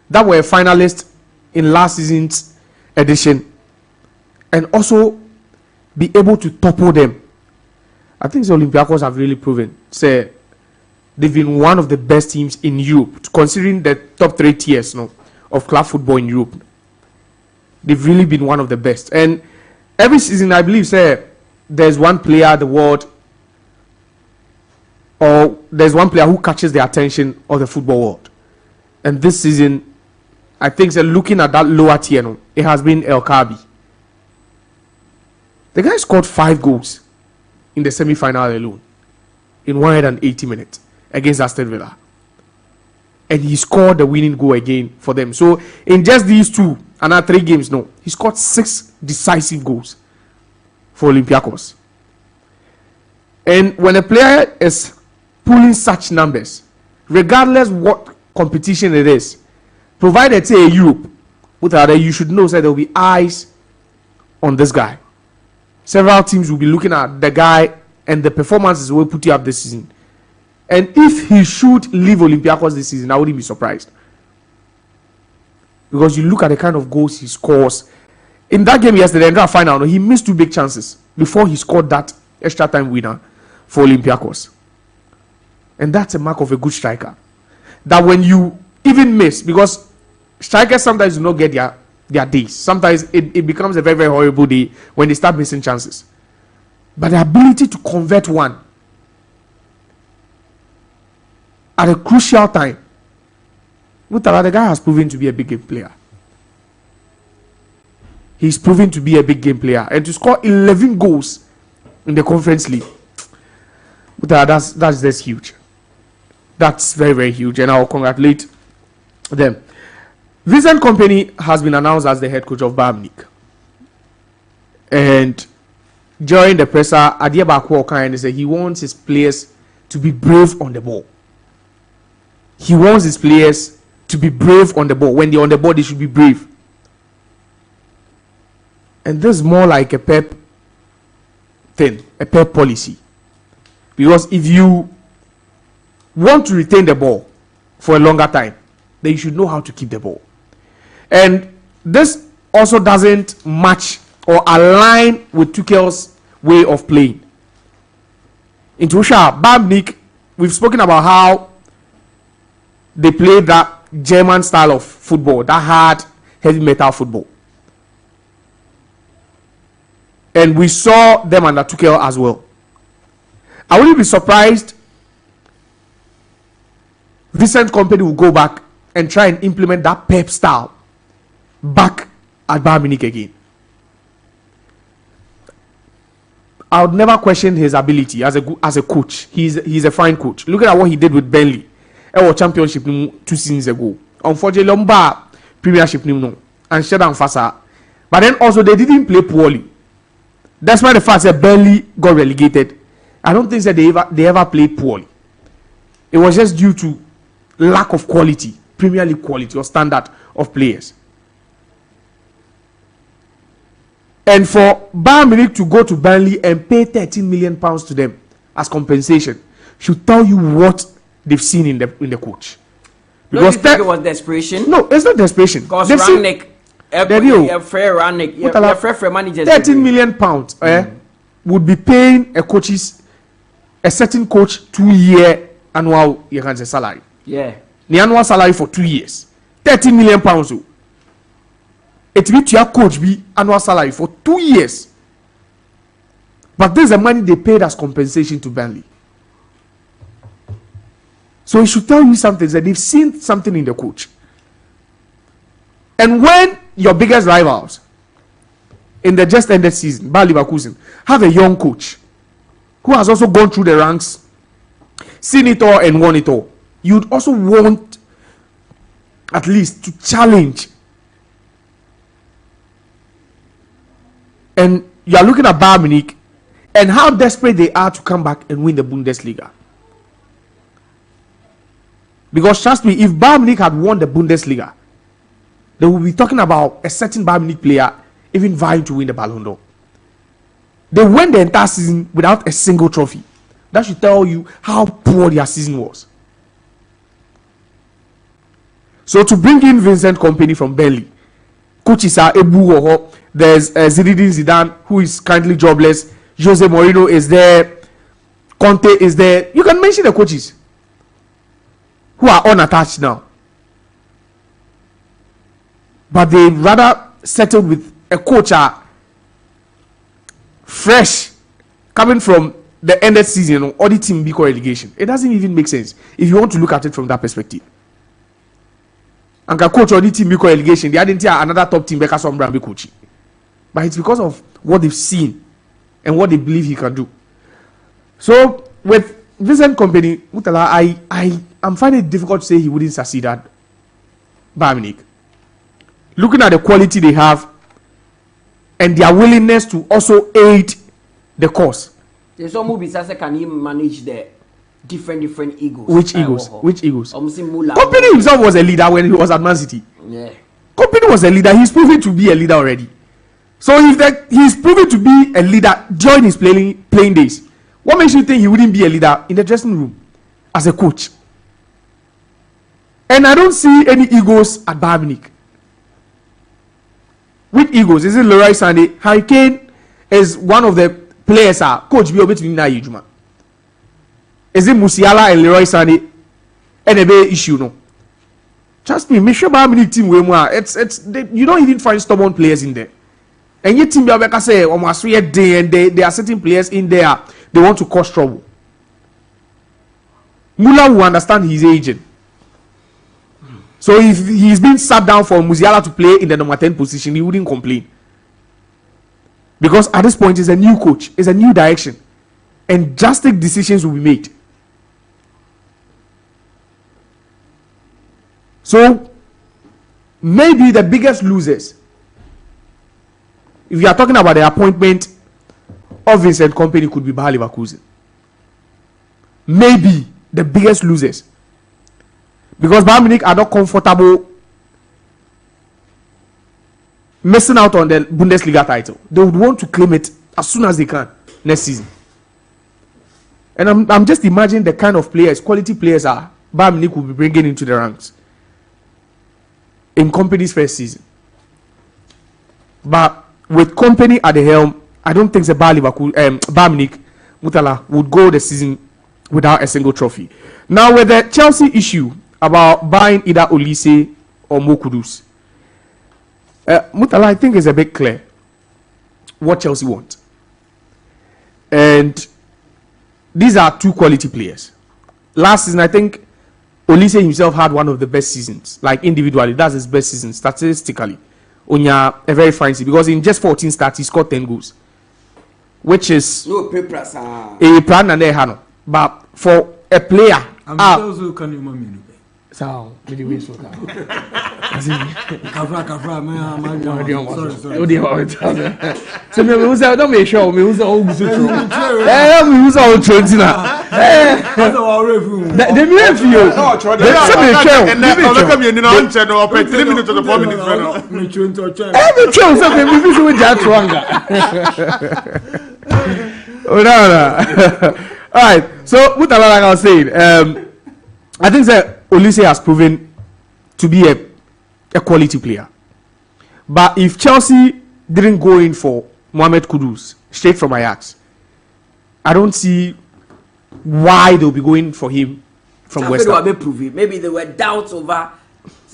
Speaker 4: that were finalists in last season's edition, and also be able to topple them. I think the Olympiacos have really proven, say, they've been one of the best teams in Europe, considering the top 3 tiers of club football in Europe. They've really been one of the best. And every season, I believe, say, there's one player in the world, or there's one player who catches the attention of the football world. And this season, I think, say, looking at that lower tier, it has been 𝐒𝐏𝐬𝐄. The guy scored 5 goals in the semi-final alone in 180 minutes against Aston Villa, and he scored the winning goal again for them. So in just these 2 and 3 games, he scored 6 decisive goals for Olympiacos. And when a player is pulling such numbers, regardless what competition it is, provided say Europe, you should know that there will be eyes on this guy. Several teams will be looking at the guy and the performances will put you up this season. And if he should leave Olympiacos this season, I wouldn't be surprised. Because you look at the kind of goals he scores. In that game yesterday, in that final, he missed 2 big chances before he scored that extra time winner for Olympiacos. And that's a mark of a good striker. That when you even miss, because strikers sometimes do not get their days. Sometimes it becomes a very, very horrible day when they start missing chances. But the ability to convert one at a crucial time, Mutala, the guy has proven to be a big game player. He's proven to be a big game player. And to score 11 goals in the Conference League, Mutala, that's just huge. That's very, very huge. And I'll congratulate them. Vincent Kompany has been announced as the head coach of Bayern Munich. And during the presser, Darkwa Gyasi said he wants his players to be brave on the ball. He wants his players to be brave on the ball. When they're on the ball, they should be brave. And this is more like a Pep thing, a Pep policy. Because if you want to retain the ball for a longer time, then you should know how to keep the ball. And this also doesn't match or align with Tuchel's way of playing. In Bayern Munich, we've spoken about how they play that German style of football, that hard, heavy metal football. And we saw them under Tuchel as well. I wouldn't be surprised Vincent Kompany will go back and try and implement that Pep style back at Bayern Munich again. I would never question his ability as a coach. He's a fine coach. Look at what he did with Burnley. Our championship 2 seasons ago. Unfortunately, Lomba Premiership and Shedan Fasa. But then also they didn't play poorly. That's why the fact that Burnley got relegated. I don't think that they ever played poorly. It was just due to lack of quality, Premier League quality or standard of players. And for Bayern Munich to go to Burnley and pay £13 million to them as compensation should tell you what they've seen in the coach.
Speaker 1: Because you think it was desperation?
Speaker 4: No, it's not desperation.
Speaker 1: Because Rangnick, fair managers.
Speaker 4: £13 million. would be paying a certain coach 2-year annual, you can say, salary.
Speaker 1: Yeah.
Speaker 4: The annual salary for 2 years. 30 million pounds. It means your coach be annual salary for 2 years. But this is the money they paid as compensation to Burnley. So it should tell you something, that they've seen something in the coach. And when your biggest rivals in the just ended season, Bayer Leverkusen, have a young coach who has also gone through the ranks, seen it all and won it all, you'd also want at least to challenge. And you are looking at Bayern Munich and how desperate they are to come back and win the Bundesliga. Because trust me, if Bayern Munich had won the Bundesliga, they will be talking about a certain Bayern Munich player even vying to win the Ballon d'Or. They went the entire season without a single trophy. That should tell you how poor their season was. So to bring in Vincent Kompany from Burnley, coaches are Ebu, there's Zinedine Zidane, who is currently jobless. Jose Mourinho is there. Conte is there. You can mention the coaches who are unattached now. But they rather settled with a coach fresh, coming from the ended season or the team because relegation. It doesn't even make sense if you want to look at it from that perspective. And a coach or the team because relegation, they didn't have another top team because some Bramby coach. But it's because of what they've seen and what they believe he can do. So with Vincent Kompany, Mutala, I'm finding it difficult to say he wouldn't succeed at Bayern Munich. Looking at the quality they have and their willingness to also aid the cause.
Speaker 1: There's some movies that can he manage the different egos.
Speaker 4: Which egos? Which egos?
Speaker 1: Kompany
Speaker 4: Kompany himself was a leader when he was at Man City.
Speaker 1: Yeah.
Speaker 4: Kompany was a leader. He's proven to be a leader already. So if he's proven to be a leader during his playing days, what makes you think he wouldn't be a leader in the dressing room as a coach? And I don't see any egos at Bayern Munich. Which egos? Is it Leroy Sané? Harry Kane is one of the players. Coach be able to Juma. Is it Musiala and Leroy Sané? And a big issue, no. Trust me, make sure Bayern Munich team way more. You don't even find stubborn players in there. And your team, you say, almost 3 days, and there are certain players in there they want to cause trouble. Muller will understand his agent. So if he's been sat down for Musiala to play in the number 10 position, he wouldn't complain. Because at this point, it's a new coach, it's a new direction, and drastic decisions will be made. So maybe the biggest losers, if you are talking about the appointment of Vincent Kompany, could be Bayer Leverkusen. Maybe the biggest losers. Because Bayern Munich are not comfortable missing out on the Bundesliga title. They would want to claim it as soon as they can next season. And I'm just imagining the kind of players, quality players Bayern Munich will be bringing into the ranks in Kompany's first season. But with Kompany at the helm, I don't think the Bayern Munich, Mutala, would go the season without a single trophy. Now with the Chelsea issue about buying either Olise or Mo Kudus, Mutala, I think it's a bit clear what Chelsea want. And these are two quality players. Last season, I think Olise himself had one of the best seasons, like individually, that's his best season statistically. Onya, a very fine season, because in just 14 starts, he scored 10 goals, which is
Speaker 1: no papers. A
Speaker 4: plan and a but for a player,
Speaker 5: also can you mommy?
Speaker 4: So, maybe we so
Speaker 5: sorry.
Speaker 4: So me who's don't make sure me who's all good true. Me who's all true na. The me for you.
Speaker 2: And that come in on channel or 3 minutes to the 4 minutes now.
Speaker 5: Me true to check.
Speaker 4: Me true so me be with that wrong. Oh no. All right. So what like I was saying, I think that Olise has proven to be a quality player. But if Chelsea didn't go in for Mohamed Kudus straight from Ajax, I don't see why they'll be going for him from West Ham.
Speaker 1: Maybe there were doubts over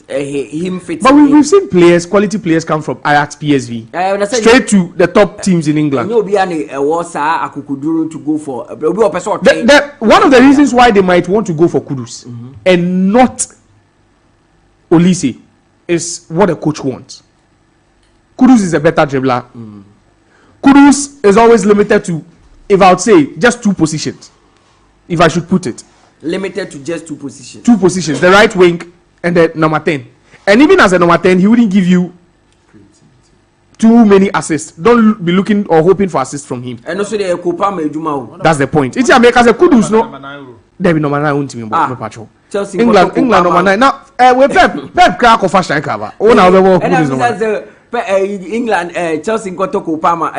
Speaker 1: him fitting.
Speaker 4: But we've seen quality players come from Ajax, PSV, straight to the top teams in England.
Speaker 1: To go for
Speaker 4: one of the reasons why they might want to go for Kudus and not Olise is what the coach wants. Kudus is a better dribbler. Kudus is always limited to, if I would say, just 2 positions. If I should put it.
Speaker 1: Limited to just 2 positions.
Speaker 4: 2 positions, the right wing and the number 10. And even as a number 10, he wouldn't give you too many assists. Don't be looking or hoping for assists from him.
Speaker 1: And also the Kopama.
Speaker 4: That's the point. It's America as a Kudus, no. There be number 9 team Chelsea, England number 9. Now, we Pep crack of fashion cover. Oh, now we will Kudus.
Speaker 1: England, Chelsea got to Kopama.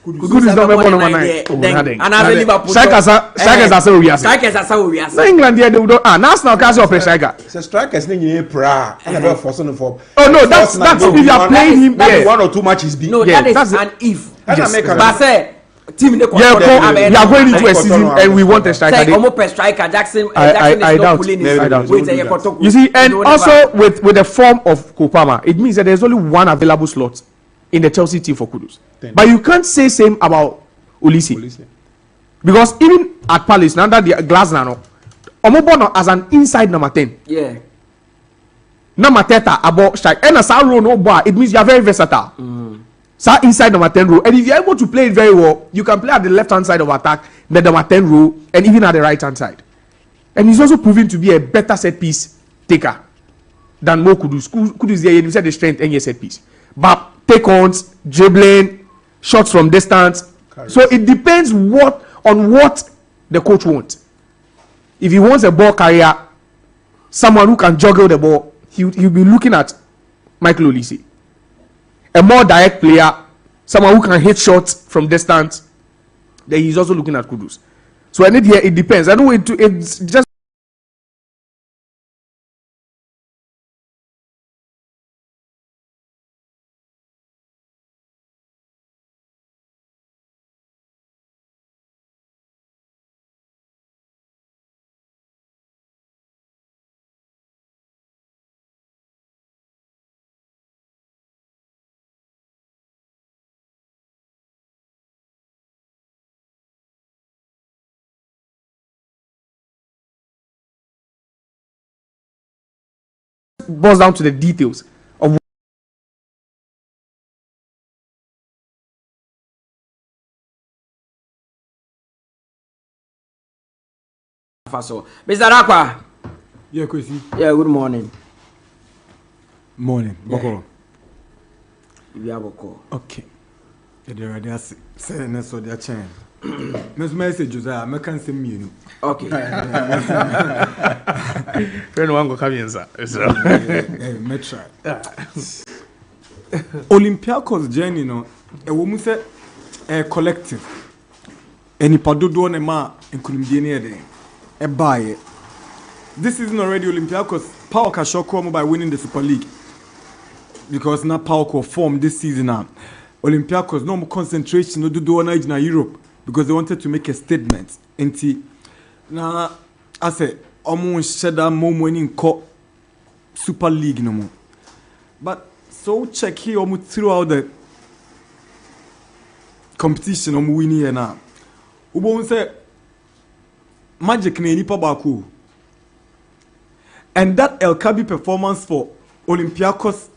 Speaker 4: Kudus is number 9.
Speaker 1: And I Liverpool.
Speaker 4: Strikers are so we are. No England here they would national cast of striker.
Speaker 3: Strikers need pra.
Speaker 4: Oh no, that's if you are playing him there.
Speaker 3: 1 or 2 matches be.
Speaker 1: No, that is an if. But say team we
Speaker 4: are going into a season and we want a striker.
Speaker 1: Striker Jackson
Speaker 4: I doubt. You see, and also with the form of Kopama, it means that there's only 1 available slot in the Chelsea team for Kudus. But you can't say same about Olise. Because even at Palace, under the Glasgow, Omobono as an inside number 10.
Speaker 1: Yeah.
Speaker 4: Number 10 about strike. And as a no bar, it means you are very versatile. So inside number 10 row, and if you're able to play it very well, you can play at the left hand side of attack, the number 10 row, and even at the right hand side. And he's also proven to be a better set piece taker than Mo Kudus. Kudus there, you said the strength and your set piece, but take-ons, dribbling, shots from distance. So it depends on what the coach wants. If he wants a ball carrier, someone who can juggle the ball, he'll be looking at Michael Olise. A more direct player, someone who can hit shots from distance, then he's also looking at Kudus. So I need here, it depends. I know it's just boils down to the details of
Speaker 1: Mr. Darkwa.
Speaker 5: Yeah, Kwesi.
Speaker 1: Yeah, good morning.
Speaker 5: Morning. Boko.
Speaker 1: Yeah, Boko.
Speaker 5: Okay. There are say na so their chain. Miss message Josiah, I can send me.
Speaker 1: Okay.
Speaker 4: Friend one go come in, sir.
Speaker 5: Hey, me try. Olympiacos journey no, e wo mu say collective. Eni padodo na ma enkunimdie ne ede. E baaye. This season already Olympiacos power ka shoko by winning the Super League. Because na power ko form this season now. Olympiacos no more concentration no do na in Europe because they wanted to make a statement. Enti na I say omo sheda momo ni nko Super League no more. But so check here omo throughout the competition omo winning here now. Ubo say magic na nipa baako. And that 𝐒𝐏𝐕𝐄 performance for Olympiacos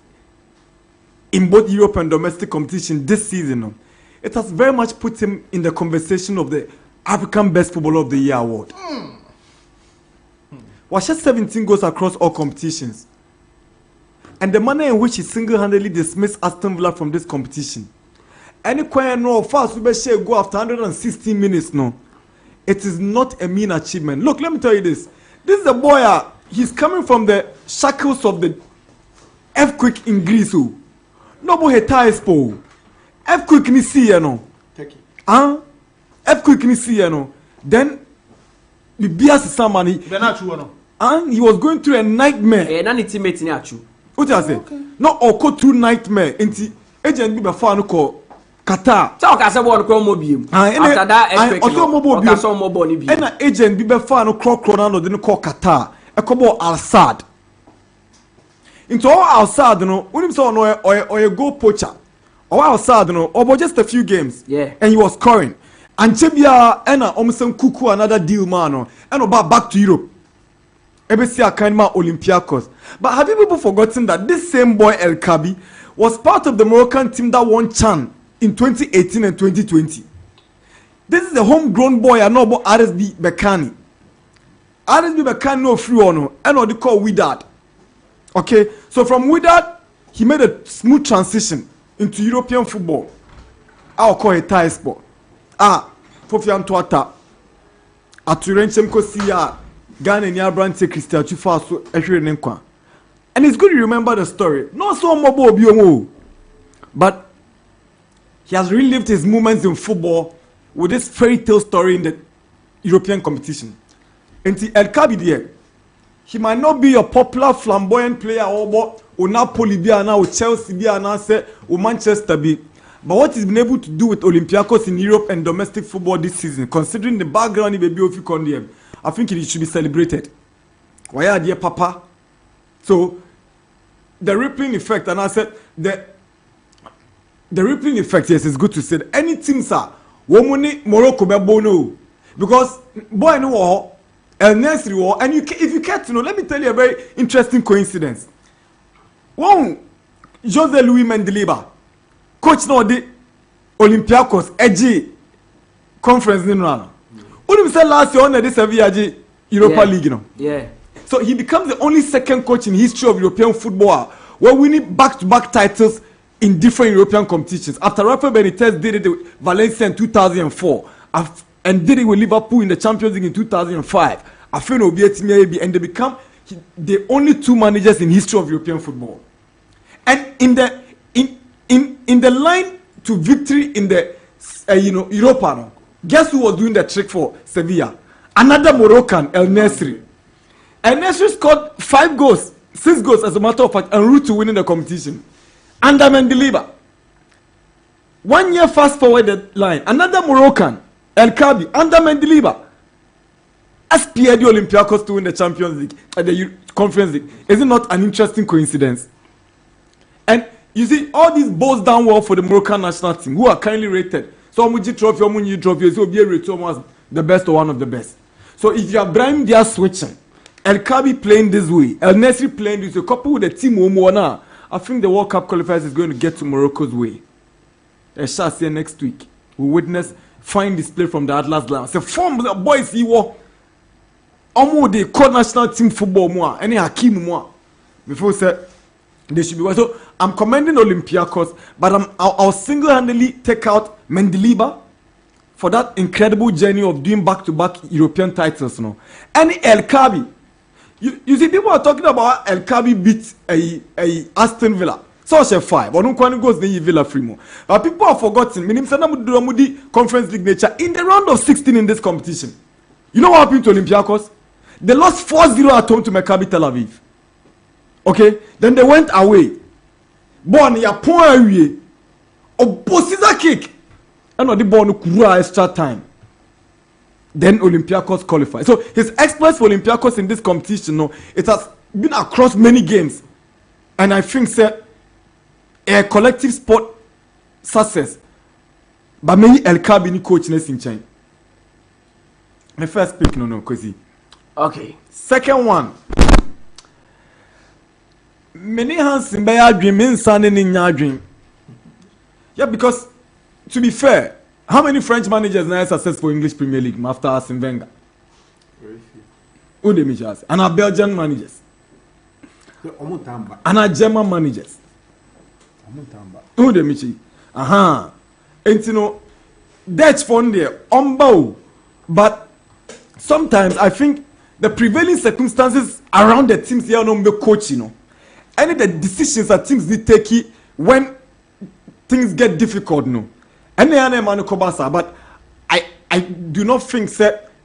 Speaker 5: in both Europe and domestic competition this season, it has very much put him in the conversation of the African Best Footballer of the Year award. Was just 17 goals across all competitions. And the manner in which he single-handedly dismissed Aston Villa from this competition. Any question no fast we share go after 116 minutes no. It is not a mean achievement. Look, let me tell you this. This is a boy, he's coming from the shackles of the earthquake in Greece. No boy ties po. Earthquake ni see no. Earthquake ni see no. Then the bias someone he was going through a nightmare.
Speaker 1: Na ni teammate ni achu.
Speaker 5: What you say? No oko through nightmare. Enti agent be before no call Qatar.
Speaker 1: So I say one chromobium. After that,
Speaker 5: earthquake. And an agent be before no croc no didn't call Qatar. A couple Al Sadd. Into all Al Sadd, no, when him saw no or a goal poacher. Or Al Sadd, no, or just a few games.
Speaker 1: Yeah.
Speaker 5: And he was scoring. And Chebia and Omson Kuku another deal man. And about back to Europe. Ebesia Kanma Olympiacos. But have you people forgotten that this same boy 𝐿𝐏𝐲𝐕𝐄 was part of the Moroccan team that won CHAN in 2018 and 2020? This is a homegrown boy I know about RSB Bekani. RSB Bekani no free on and what they call Wydad. Okay, so from Wydad he made a smooth transition into European football. I'll call it Thai sport. Fofian Tuata Aturenchem Kosia Ghana and Yabrante Christian Chufaso Ehrenenkwa. And it's good to remember the story. Not so mobile, but he has relived his moments in football with this fairy tale story in the European competition. And the 𝐿𝐏𝐲𝐕𝐄, he might not be a popular flamboyant player or Napoli or Chelsea or Manchester be. But what he's been able to do with Olympiacos in Europe and domestic football this season, considering the background he may be of 𝐒𝐏𝐻𝐒, I think it should be celebrated. Why are dear Papa? So the rippling effect, and I said the rippling effect, yes, it's good to say. Any teams are womuni Morocco be bono because boy no war 𝐿-Nassr war, and if you care to know, let me tell you a very interesting coincidence. One Jose Luis Mendilibar, coach no the Olympiacos edgy conference ni no. Unim said last year on the Sevilla Europa League, you know.
Speaker 1: Yeah.
Speaker 5: So he becomes the only second coach in history of European football where winning back-to-back titles in different European competitions. After Rafael Benitez did it with Valencia in 2004 and did it with Liverpool in the Champions League in 2005, and they become the only two managers in history of European football. And in the line to victory in the Europa, no, guess who was doing the trick for Sevilla? Another Moroccan, 𝐿-Nassr. 𝐿-Nassr scored 6 goals as a matter of fact, en route to winning the competition. Under Mendilibar. 1 year fast forward the line. Another Moroccan, 𝐿𝐏𝐲𝐕𝐄, under Mendilibar. SPA the Olympiacos to win the Champions League, the Conference League. Is it not an interesting coincidence? And you see, all these boils down well for the Moroccan national team, who are kindly rated. So, Muji trophy, Muji trophy, so be rated as the best or one of the best. So, if you are Brahim, they are switching. 𝐿𝐏𝐲𝐕𝐄 playing this way, 𝐿-Nassr playing this way, coupled with the team Omoana, I think the World Cup qualifiers is going to get to Morocco's way. I shall see next week. We'll witness fine display from the Atlas Lions. So, form the boys, he were almost the core national team football more, any Hakim more. Before say they should be. So, I'm commending Olympiacos, but I'll single-handedly take out Mendilibar for that incredible journey of doing back-to-back European titles. No, and 𝐿𝐏𝐲𝐕𝐄. You see, people are talking about 𝐿𝐏𝐲𝐕𝐄 beat a Aston Villa. So she 5. But no one goes the Villa free. But people have forgotten. Minim sana mudi Conference League nature in the round of 16 in this competition. You know what happened to Olympiacos? They lost 4-0 at home to Maccabi Tel Aviv. Okay, then they went away. Born ya point away. Opposite kick. And the ball no extra time. Then Olympiacos qualified. So his exploits for Olympiacos in this competition, no, it has been across many games. And I think a collective sport success. But many 𝐿𝐏𝐲𝐕𝐄 ni coach in China. My first pick, no, Kwesi.
Speaker 1: Okay.
Speaker 5: Second one. Many Hansen Nana dream insanity in your dream. Yeah, because to be fair, how many French managers now successful English Premier League after Arsene Wenger?
Speaker 3: Very few.
Speaker 5: Who they managers? And our Belgian managers. And our German managers. Who they manage? Aha. And you know, that's fun there. But sometimes I think the prevailing circumstances around the teams here no make coach, you know. Any the decisions that things they take when things get difficult, no. Any other man kobasa, but I do not think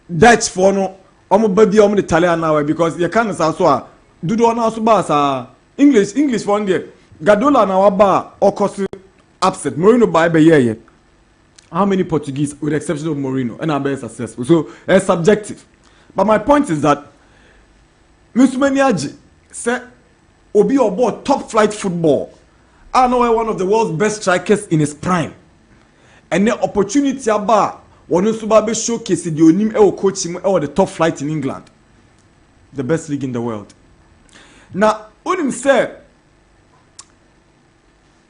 Speaker 5: that's for no baby the Italian now because you can't also do the one also basa English for there. Gadola na waba okosu upset. Morino by be here. how many Portuguese, with the exception of Mourinho, and are very successful? So it's subjective. But my point is that Musumeni said, Obi Obo top flight football. I know one of the world's best strikers in his prime. And the opportunity about one of the showcase the onim coach him or the top flight in England. The best league in the world. Now, Onim said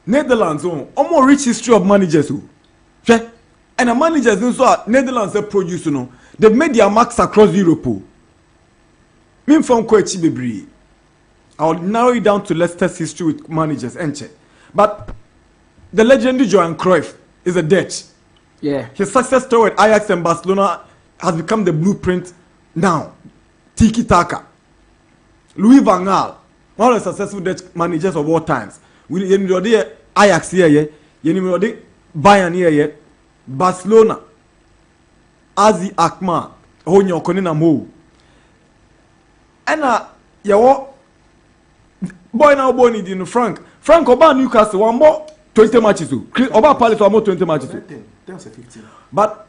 Speaker 5: Netherlands more rich history of managers who. And the managers also Netherlands they produce they've made their marks across Europe. Me from 𝐒𝐏𝐕𝐄. I'll narrow it down to Leicester's history with managers, but the legendary Johan Cruyff is a Dutch.
Speaker 1: Yeah.
Speaker 5: His success story at Ajax and Barcelona has become the blueprint now. Tiki Taka. Louis van Gaal, one of the successful Dutch managers of all times. We Ajax here, Bayern here, Barcelona, Azi Akma, Honyo Konina Mo. And yawo boy now born in Frank Oba Newcastle one more 20 matches. Oba Palace one more 20 matches.
Speaker 3: That's a 15.
Speaker 5: But